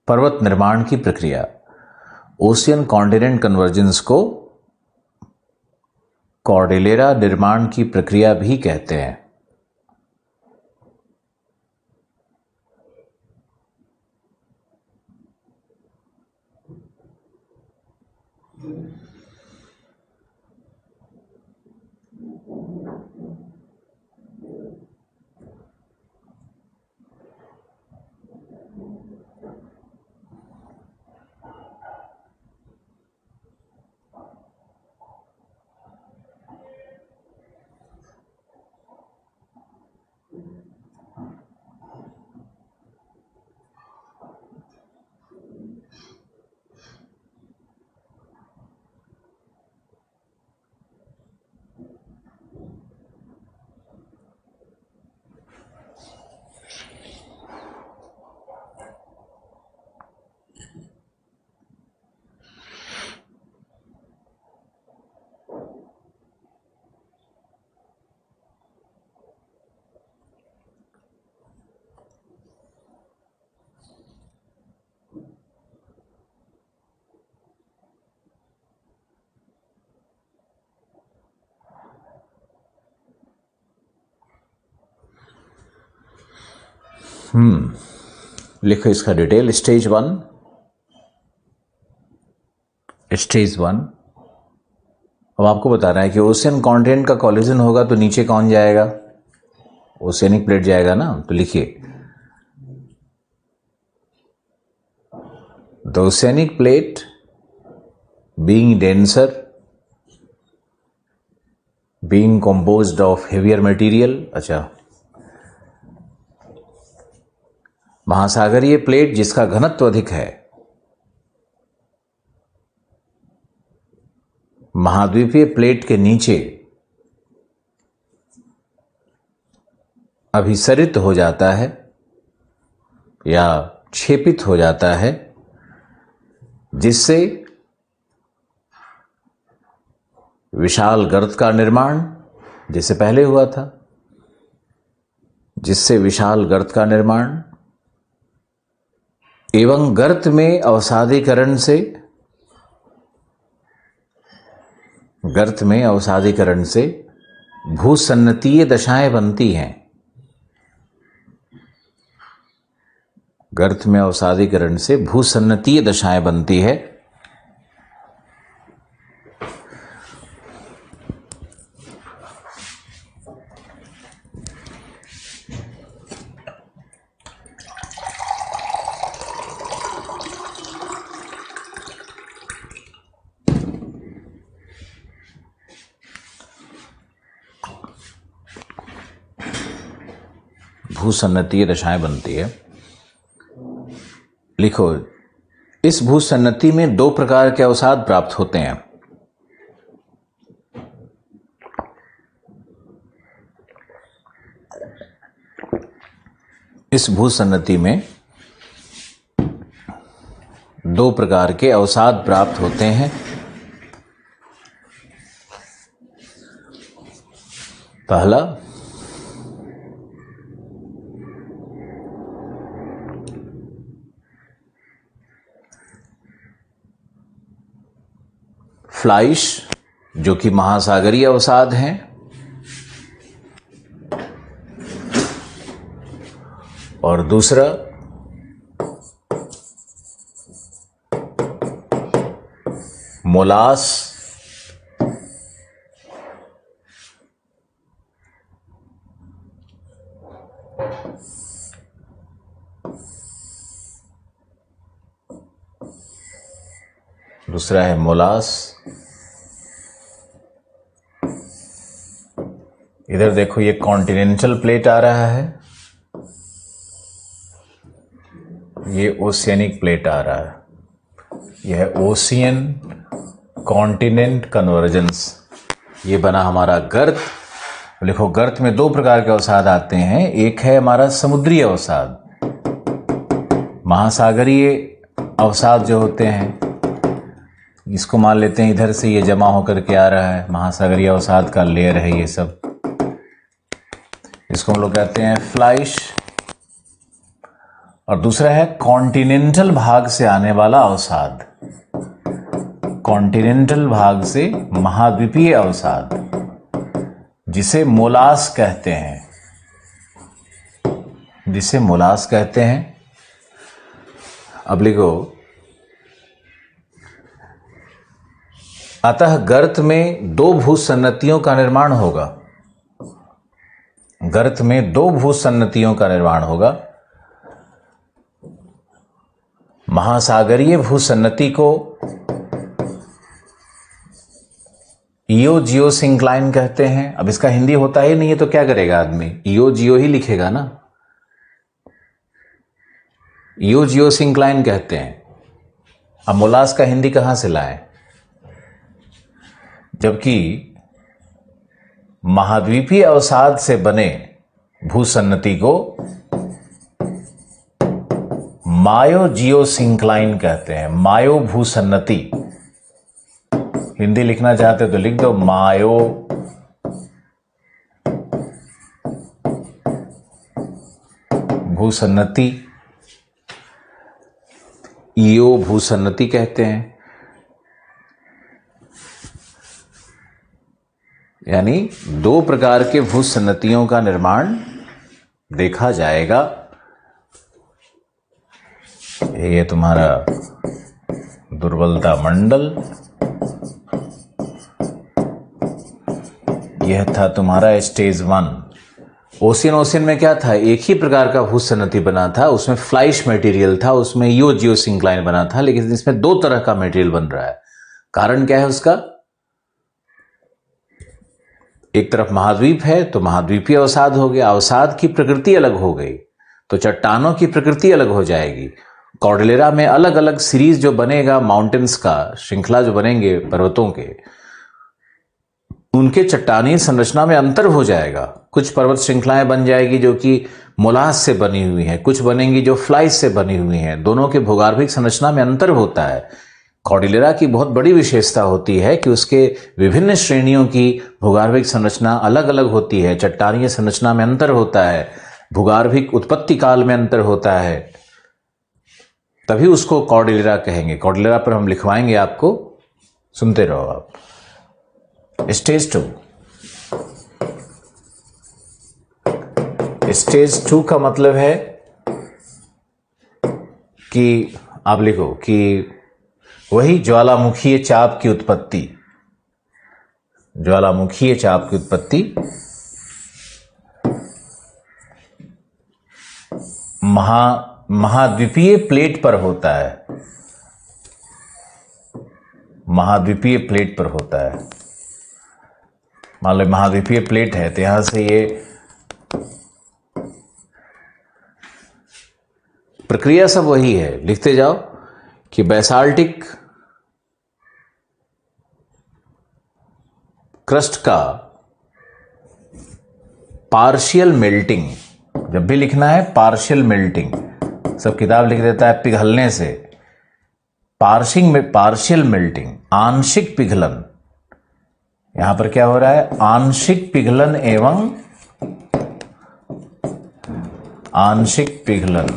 पर्वत निर्माण की प्रक्रिया, ओशियन कॉन्टिनेंट कन्वर्जेंस को कॉर्डिलेरा निर्माण की प्रक्रिया भी कहते हैं। लिखो इसका डिटेल। स्टेज 1, अब आपको बता रहा है कि ओशियन कॉन्टिनेंट का कोलिजन होगा तो नीचे कौन जाएगा? ओशियनिक प्लेट जाएगा ना। तो लिखिए the oceanic plate being denser, being composed of heavier material. अच्छा, महासागरीय प्लेट जिसका घनत्व अधिक है, महाद्वीपीय प्लेट के नीचे अभिसरित हो जाता है या क्षेपित हो जाता है, जिससे विशाल गर्त का निर्माण, जैसे पहले हुआ था, जिससे विशाल गर्त का निर्माण एवं गर्त में अवसादीकरण से भूसन्नतीय दशाएं बनती हैं। गर्त में अवसादीकरण से भूसन्नतीय दशाएं बनती है। भूसन्नतीय दशाएं बनती है। लिखो इस भूसन्नति में 2 प्रकार के अवसाद प्राप्त होते हैं। इस भूसन्नति में 2 प्रकार के अवसाद प्राप्त होते हैं। पहला फ्लाइश, जो कि महासागरीय अवसाद हैं, और दूसरा मोलास, दूसरा है मोलास। इधर देखो ये कॉन्टिनेंटल प्लेट आ रहा है, ये ओशियनिक प्लेट आ रहा है। यह है ओशियन कॉन्टिनेंट कन्वर्जेंस। ये बना हमारा गर्त। लिखो गर्त में दो प्रकार के अवसाद आते हैं। एक है हमारा समुद्री अवसाद, महासागरीय अवसाद जो होते हैं, इसको मान लेते हैं इधर से ये जमा होकर के आ रहा है, महासागरीय अवसाद का लेयर है ये सब। इसको हम लोग कहते हैं फ्लाइश। और दूसरा है कॉन्टिनेंटल भाग से आने वाला अवसाद, कॉन्टिनेंटल भाग से महाद्वीपीय अवसाद, जिसे मोलास कहते हैं, जिसे मोलास कहते हैं। अब लिखो, अतः गर्त में दो भूसन्नतियों का निर्माण होगा। गर्त में दो भूसन्नतियों का निर्माण होगा। महासागरीय भूसन्नति को ईओ सिंक्लाइन कहते हैं। अब इसका हिंदी होता ही नहीं है तो क्या करेगा आदमी, ईओ ही लिखेगा ना। ईओ सिंक्लाइन कहते हैं। अब मोलास का हिंदी कहां से लाएं, जबकि महाद्वीपीय अवसाद से बने भूसन्नति को मायो सिंक्लाइन कहते हैं। मायो भूसन्नति, हिंदी लिखना चाहते तो लिख दो मायो भूसन्नति, ईओ भूसन्नति कहते हैं। यानी दो प्रकार के भूसन्नतियों का निर्माण देखा जाएगा। ये तुम्हारा दुर्बलता मंडल, यह था तुम्हारा स्टेज 1। ओशियन में क्या था, एक ही प्रकार का भूसन्नति बना था, उसमें फ्लाइश मटेरियल था, उसमें ईओ सिंक्लाइन बना था, लेकिन इसमें दो तरह का मटेरियल बन रहा है। कारण क्या है उसका, एक तरफ महाद्वीप है तो महाद्वीपीय अवसाद हो गया, अवसाद की प्रकृति अलग हो गई तो चट्टानों की प्रकृति अलग हो जाएगी। कॉर्डिलेरा में अलग अलग सीरीज जो बनेगा, माउंटेन्स का श्रृंखला जो बनेंगे पर्वतों के, उनके चट्टानी संरचना में अंतर हो जाएगा। कुछ पर्वत श्रृंखलाएं बन जाएगी जो कि मोलास से बनी हुई हैं, कुछ बनेंगी जो फ्लाइश से बनी हुई हैं। दोनों के भूगर्भिक संरचना में अंतर होता है। कॉर्डिलेरा की बहुत बड़ी विशेषता होती है कि उसके विभिन्न श्रेणियों की भूगर्भिक संरचना अलग अलग होती है, चट्टानीय संरचना में अंतर होता है, भूगर्भिक उत्पत्ति काल में अंतर होता है, तभी उसको कॉर्डिलेरा कहेंगे। कॉर्डिलेरा पर हम लिखवाएंगे आपको, सुनते रहो आप। स्टेज 2, स्टेज 2 का मतलब है कि आप लिखो कि वही ज्वालामुखीय चाप की उत्पत्ति, ज्वालामुखीय चाप की उत्पत्ति महाद्वीपीय प्लेट पर होता है, महाद्वीपीय प्लेट पर होता है। मान लो महाद्वीपीय प्लेट है तो यहां से ये प्रक्रिया सब वही है, लिखते जाओ कि बेसाल्टिक क्रस्ट का पार्शियल मेल्टिंग, जब भी लिखना है पार्शियल मेल्टिंग, सब किताब लिख देता है पिघलने से, पार्शियल मेल्टिंग, आंशिक पिघलन। यहां पर क्या हो रहा है, आंशिक पिघलन एवं आंशिक पिघलन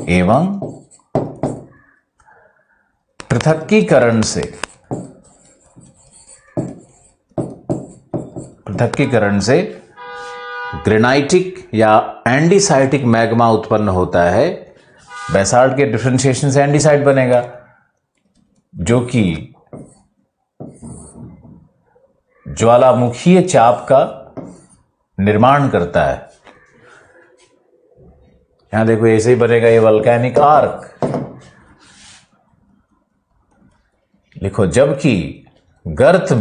एवं पृथक्कीकरण से ग्रेनाइटिक या एंडीसाइटिक मैग्मा उत्पन्न होता है। बेसाल्ट के डिफरेंशिएशन से एंडीसाइट बनेगा, जो कि ज्वालामुखीय चाप का निर्माण करता है। यहां देखो ऐसे ही बनेगा ये वल्केनिक आर्क। लिखो जबकि गर्त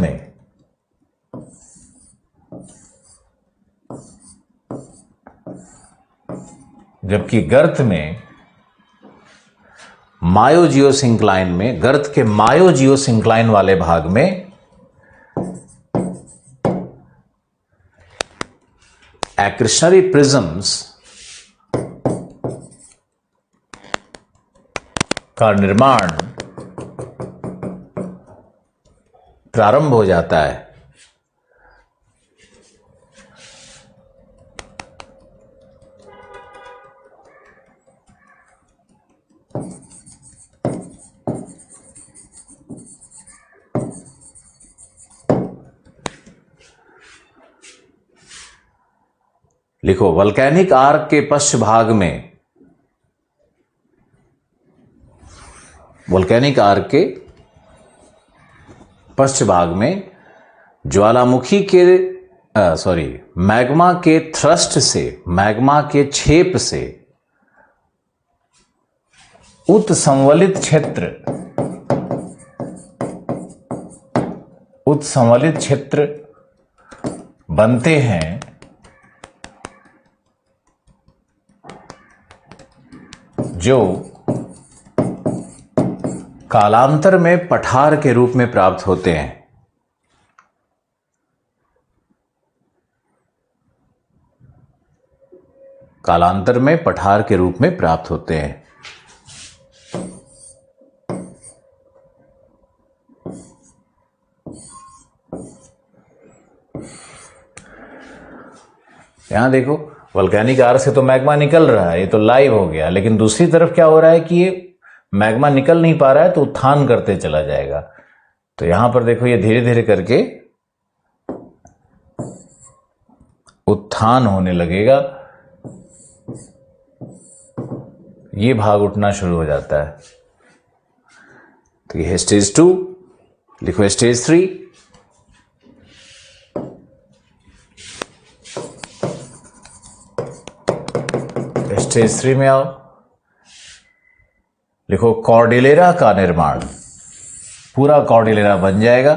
में मायोजियोसिंक्लाइन में, गर्त के मायोजियोसिंक्लाइन वाले भाग में एक्रिशनरी प्रिज्म्स का निर्माण प्रारंभ हो जाता है। लिखो वल्केनिक आर्क के पश्च भाग में, वल्केनिक आर्क के पश्च भाग में ज्वालामुखी के मैग्मा के थ्रस्ट से, मैग्मा के छेप से उत्संवलित क्षेत्र बनते हैं जो कालांतर में पठार के रूप में प्राप्त होते हैं। कालांतर में पठार के रूप में प्राप्त होते हैं। यहां देखो वल्केनिक आर्क से तो मैग्मा निकल रहा है, ये तो लाइव हो गया, लेकिन दूसरी तरफ क्या हो रहा है कि ये मैग्मा निकल नहीं पा रहा है तो उत्थान करते चला जाएगा। तो यहां पर देखो ये धीरे धीरे करके उत्थान होने लगेगा, ये भाग उठना शुरू हो जाता है। तो ये है स्टेज 2। लिखो स्टेज 3। स्टेज 3 में आओ। लिखो कॉर्डिलेरा का निर्माण, पूरा कॉर्डिलेरा बन जाएगा।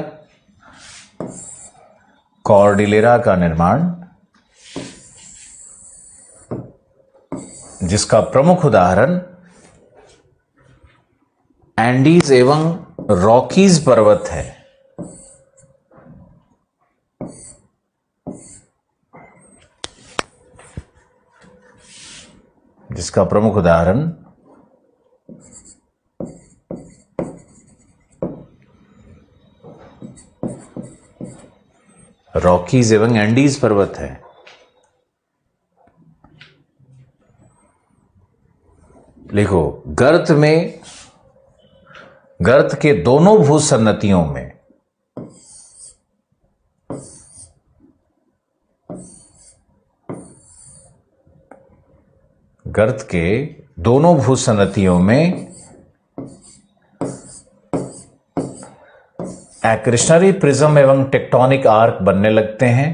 कॉर्डिलेरा का निर्माण जिसका प्रमुख उदाहरण एंडीज एवं रॉकीज पर्वत है। जिसका प्रमुख उदाहरण रॉकीज एवं एंडीज पर्वत है। लिखो गर्त के दोनों भूसन्नतियों में गर्त के दोनों भूसन्नतियों में एक्रिशनरी प्रिज्म एवं टेक्टोनिक आर्क बनने लगते हैं।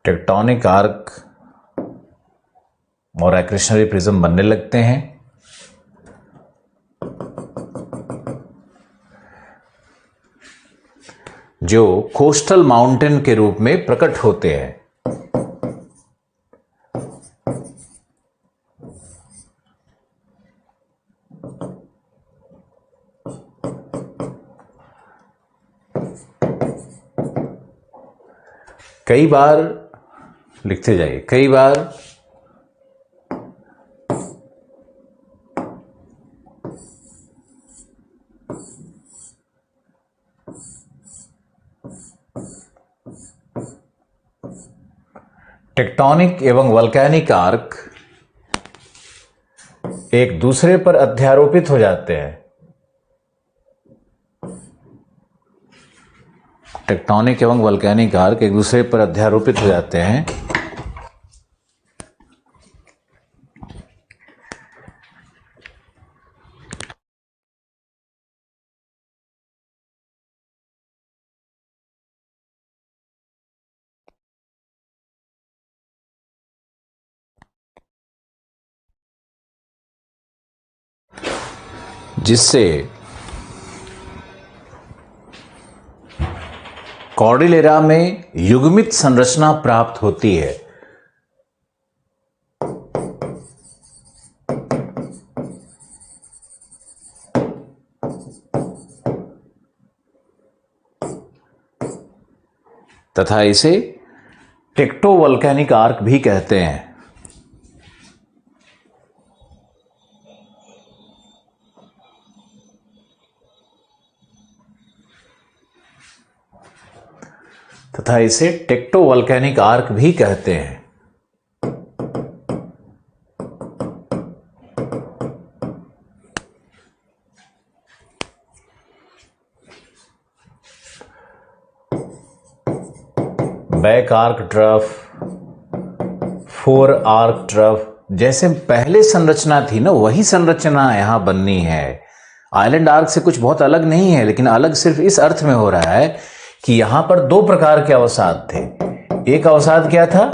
टेक्टोनिक आर्क और एक्रिशनरी प्रिज्म बनने लगते हैं। जो कोस्टल माउंटेन के रूप में प्रकट होते हैं। कई बार लिखते जाइए, कई बार टेक्टोनिक एवं वल्केनिक आर्क एक दूसरे पर अध्यारोपित हो जाते हैं। टेक्टोनिक एवं वल्केनिक आर्क एक दूसरे पर अध्यारोपित हो जाते हैं जिससे कॉर्डिलेरा में युग्मित संरचना प्राप्त होती है। तथा इसे टेक्टोवोल्केनिक आर्क भी कहते हैं। तथा इसे टेक्टोवोल्केनिक आर्क भी कहते हैं। Back arc trough, four arc trough, जैसे पहले संरचना थी ना वही संरचना यहां बननी है। आइलैंड आर्क से कुछ बहुत अलग नहीं है, लेकिन अलग सिर्फ इस अर्थ में हो रहा है कि यहां पर दो प्रकार के अवसाद थे। एक अवसाद क्या था?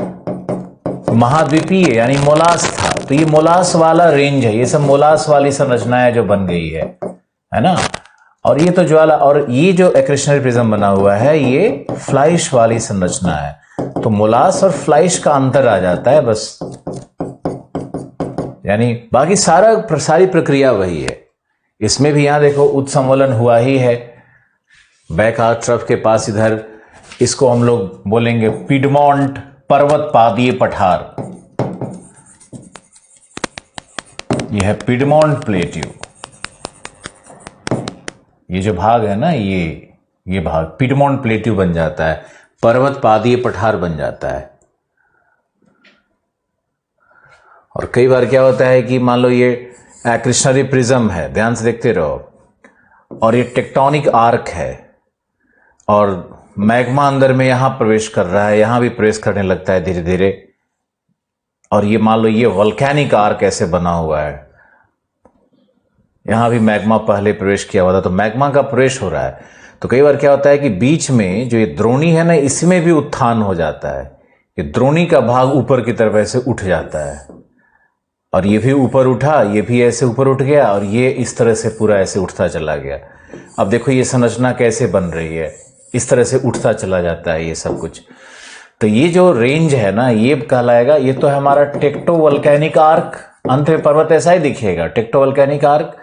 महाद्वीपीय यानी मोलास था। तो ये मोलास वाला रेंज है, ये सब मोलास वाली संरचनाएं जो बन गई है ना। और ये तो ज्वाला, और ये जो एक्रेशनरी प्रिज्म बना हुआ है ये फ्लाइश वाली संरचना है। तो मोलास और फ्लाइश का अंतर आ जाता है बस, यानी बाकी सारी प्रक्रिया वही है। इसमें भी यहां देखो उत्संवलन हुआ ही है। बैक आर्क ट्रफ के पास इधर, इसको हम लोग बोलेंगे पिडमोंट पर्वत पादीय पठार। यह है पिडमोंट प्लेट्यू। ये जो भाग है ना, ये भाग पिडमोंट प्लेट्यू बन जाता है, पर्वत पादीय पठार बन जाता है। और कई बार क्या होता है कि मान लो ये एक्रेशनरी प्रिज्म है, ध्यान से देखते रहो, और ये टेक्टोनिक आर्क है और मैग्मा अंदर में यहां प्रवेश कर रहा है, यहां भी प्रवेश करने लगता है धीरे धीरे। और ये मान लो ये वोल्केनिक आर्क ऐसे बना हुआ है, यहां भी मैग्मा पहले प्रवेश किया हुआ था, तो मैग्मा का प्रवेश हो रहा है। तो कई बार क्या होता है कि बीच में जो ये द्रोणी है ना, इसमें भी उत्थान हो जाता है। ये द्रोणी का भाग ऊपर की तरफ ऐसे उठ जाता है, और ये भी ऊपर उठा, ये भी ऐसे ऊपर उठ गया, और ये इस तरह से पूरा ऐसे उठता चला गया। अब देखो ये संरचना कैसे बन रही है, इस तरह से उठता चला जाता है ये सब कुछ। तो ये जो रेंज है ना, ये कहलाएगा, ये तो है हमारा टेक्टोवोल्केनिक आर्क। अंत में पर्वत ऐसा ही दिखेगा, टेक्टोवोल्केनिक आर्क।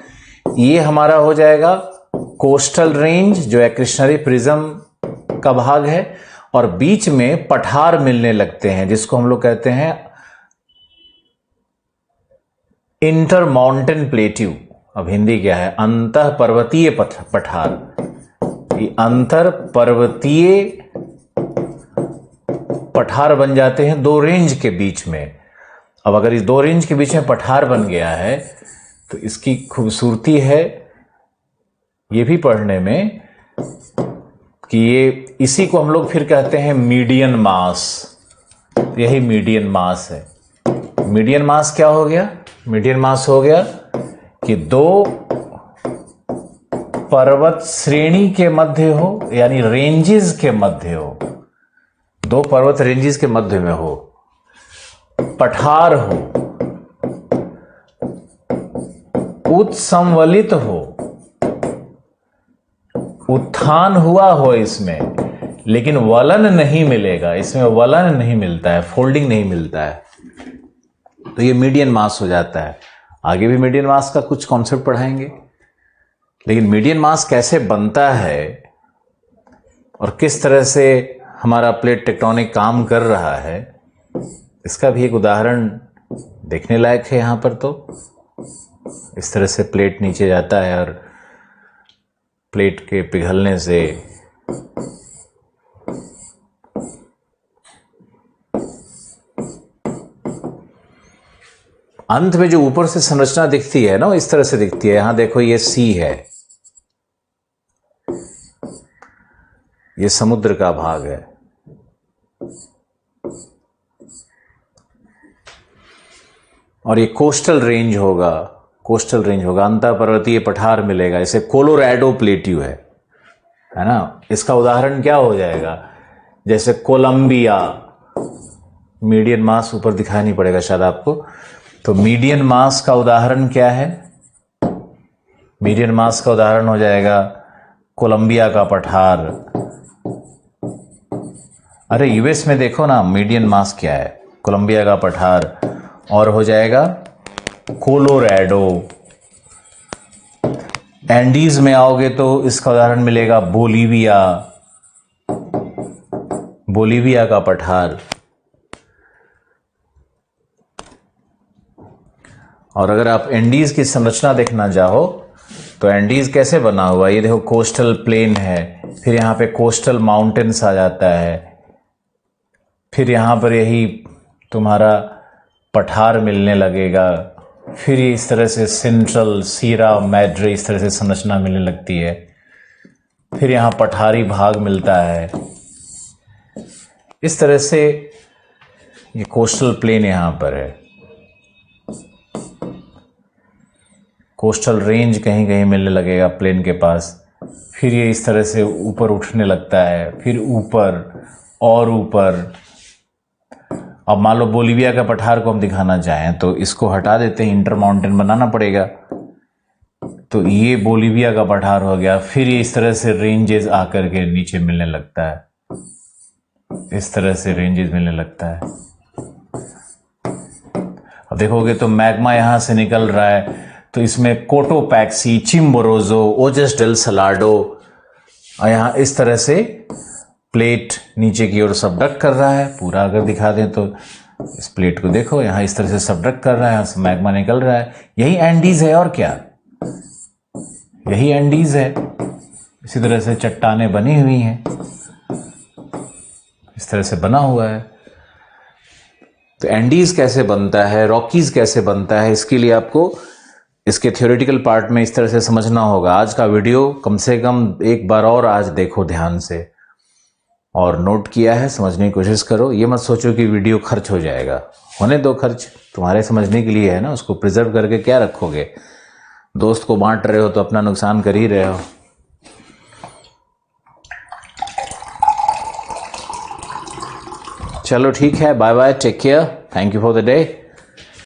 ये हमारा हो जाएगा कोस्टल रेंज, जो एक्रेशनरी प्रिज्म का भाग है, और बीच में पठार मिलने लगते हैं, जिसको हम लोग कहते हैं इंटर माउंटेन प्लेट्यू। अब हिंदी क्या है? अंतः पर्वतीय पठार। ये अंतर पर्वतीय पठार बन जाते हैं दो रेंज के बीच में। अब अगर इस दो रेंज के बीच में पठार बन गया है तो इसकी खूबसूरती है ये भी पढ़ने में कि ये, इसी को हम लोग फिर कहते हैं मीडियन मास। यही मीडियन मास है। मीडियन मास क्या हो गया? मीडियन मास हो गया कि दो पर्वत श्रेणी के मध्य हो, यानी रेंजेस के मध्य हो, दो पर्वत रेंजेस के मध्य में हो, पठार हो, उत्संवलित हो, उत्थान हुआ हो इसमें, लेकिन वलन नहीं मिलेगा, इसमें वलन नहीं मिलता है, फोल्डिंग नहीं मिलता है, तो ये मीडियन मास हो जाता है। आगे भी मीडियन मास का कुछ कॉन्सेप्ट पढ़ाएंगे, लेकिन मीडियन मास कैसे बनता है और किस तरह से हमारा प्लेट टेक्टोनिक काम कर रहा है, इसका भी एक उदाहरण देखने लायक है। यहां पर तो इस तरह से प्लेट नीचे जाता है और प्लेट के पिघलने से अंत में जो ऊपर से संरचना दिखती है ना, इस तरह से दिखती है। यहां देखो ये सी है, ये समुद्र का भाग है, और ये कोस्टल रेंज होगा, कोस्टल रेंज होगा, अंतर पर्वतीय पठार मिलेगा, इसे कोलोराडो प्लेट्यू है ना। इसका उदाहरण क्या हो जाएगा? जैसे कोलंबिया, मीडियन मास ऊपर दिखाई नहीं पड़ेगा शायद आपको, तो मीडियन मास का उदाहरण क्या है? मीडियन मास का उदाहरण हो जाएगा कोलंबिया का पठार। अरे यूएस में देखो ना मीडियन मास क्या है, कोलंबिया का पठार। और हो जाएगा कोलोराडो। एंडीज में आओगे तो इसका उदाहरण मिलेगा बोलीविया, बोलीविया का पठार। और अगर आप एंडीज की संरचना देखना चाहो तो एंडीज कैसे बना हुआ, ये देखो कोस्टल प्लेन है, फिर यहाँ पे कोस्टल माउंटेन्स आ जाता है, फिर यहाँ पर यही तुम्हारा पठार मिलने लगेगा, फिर ये इस तरह से सेंट्रल सीरा मैड्रे इस तरह से संरचना मिलने लगती है, फिर यहाँ पठारी भाग मिलता है। इस तरह से ये कोस्टल प्लेन यहाँ पर है, कोस्टल रेंज कहीं कहीं मिलने लगेगा प्लेन के पास, फिर ये इस तरह से ऊपर उठने लगता है, फिर ऊपर और ऊपर। अब मान लो बोलीविया का पठार को हम दिखाना चाहें तो इसको हटा देते हैं, इंटर माउंटेन बनाना पड़ेगा। तो ये बोलीविया का पठार हो गया, फिर ये इस तरह से रेंजेस आकर के नीचे मिलने लगता है, इस तरह से रेंजेस मिलने लगता है। अब देखोगे तो मैग्मा यहां से निकल रहा है, तो इसमें कोटोपैक्सी, चिम्बोरोजो, ओजस डेल सलाडो, और यहाँ इस तरह से प्लेट नीचे की ओर सबडक्ट कर रहा है पूरा। अगर दिखा दें तो इस प्लेट को देखो, यहाँ इस तरह से सबडक्ट कर रहा है, यहाँ से मैग्मा निकल रहा है। यही एंडीज है और क्या, यही एंडीज है। इसी तरह से चट्टानें बनी हुई हैं, इस तरह से बना हुआ है। तो एंडीज कैसे बनता है, रॉकीज कैसे बनता है, इसके लिए आपको इसके थ्योरेटिकल पार्ट में इस तरह से समझना होगा। आज का वीडियो कम से कम एक बार और आज देखो ध्यान से, और नोट किया है, समझने की कोशिश करो। ये मत सोचो कि वीडियो खर्च हो जाएगा, होने दो खर्च, तुम्हारे समझने के लिए है ना, उसको प्रिजर्व करके क्या रखोगे। दोस्त को बांट रहे हो तो अपना नुकसान कर ही रहे हो। चलो ठीक है, bye bye, take care, thank you for the day.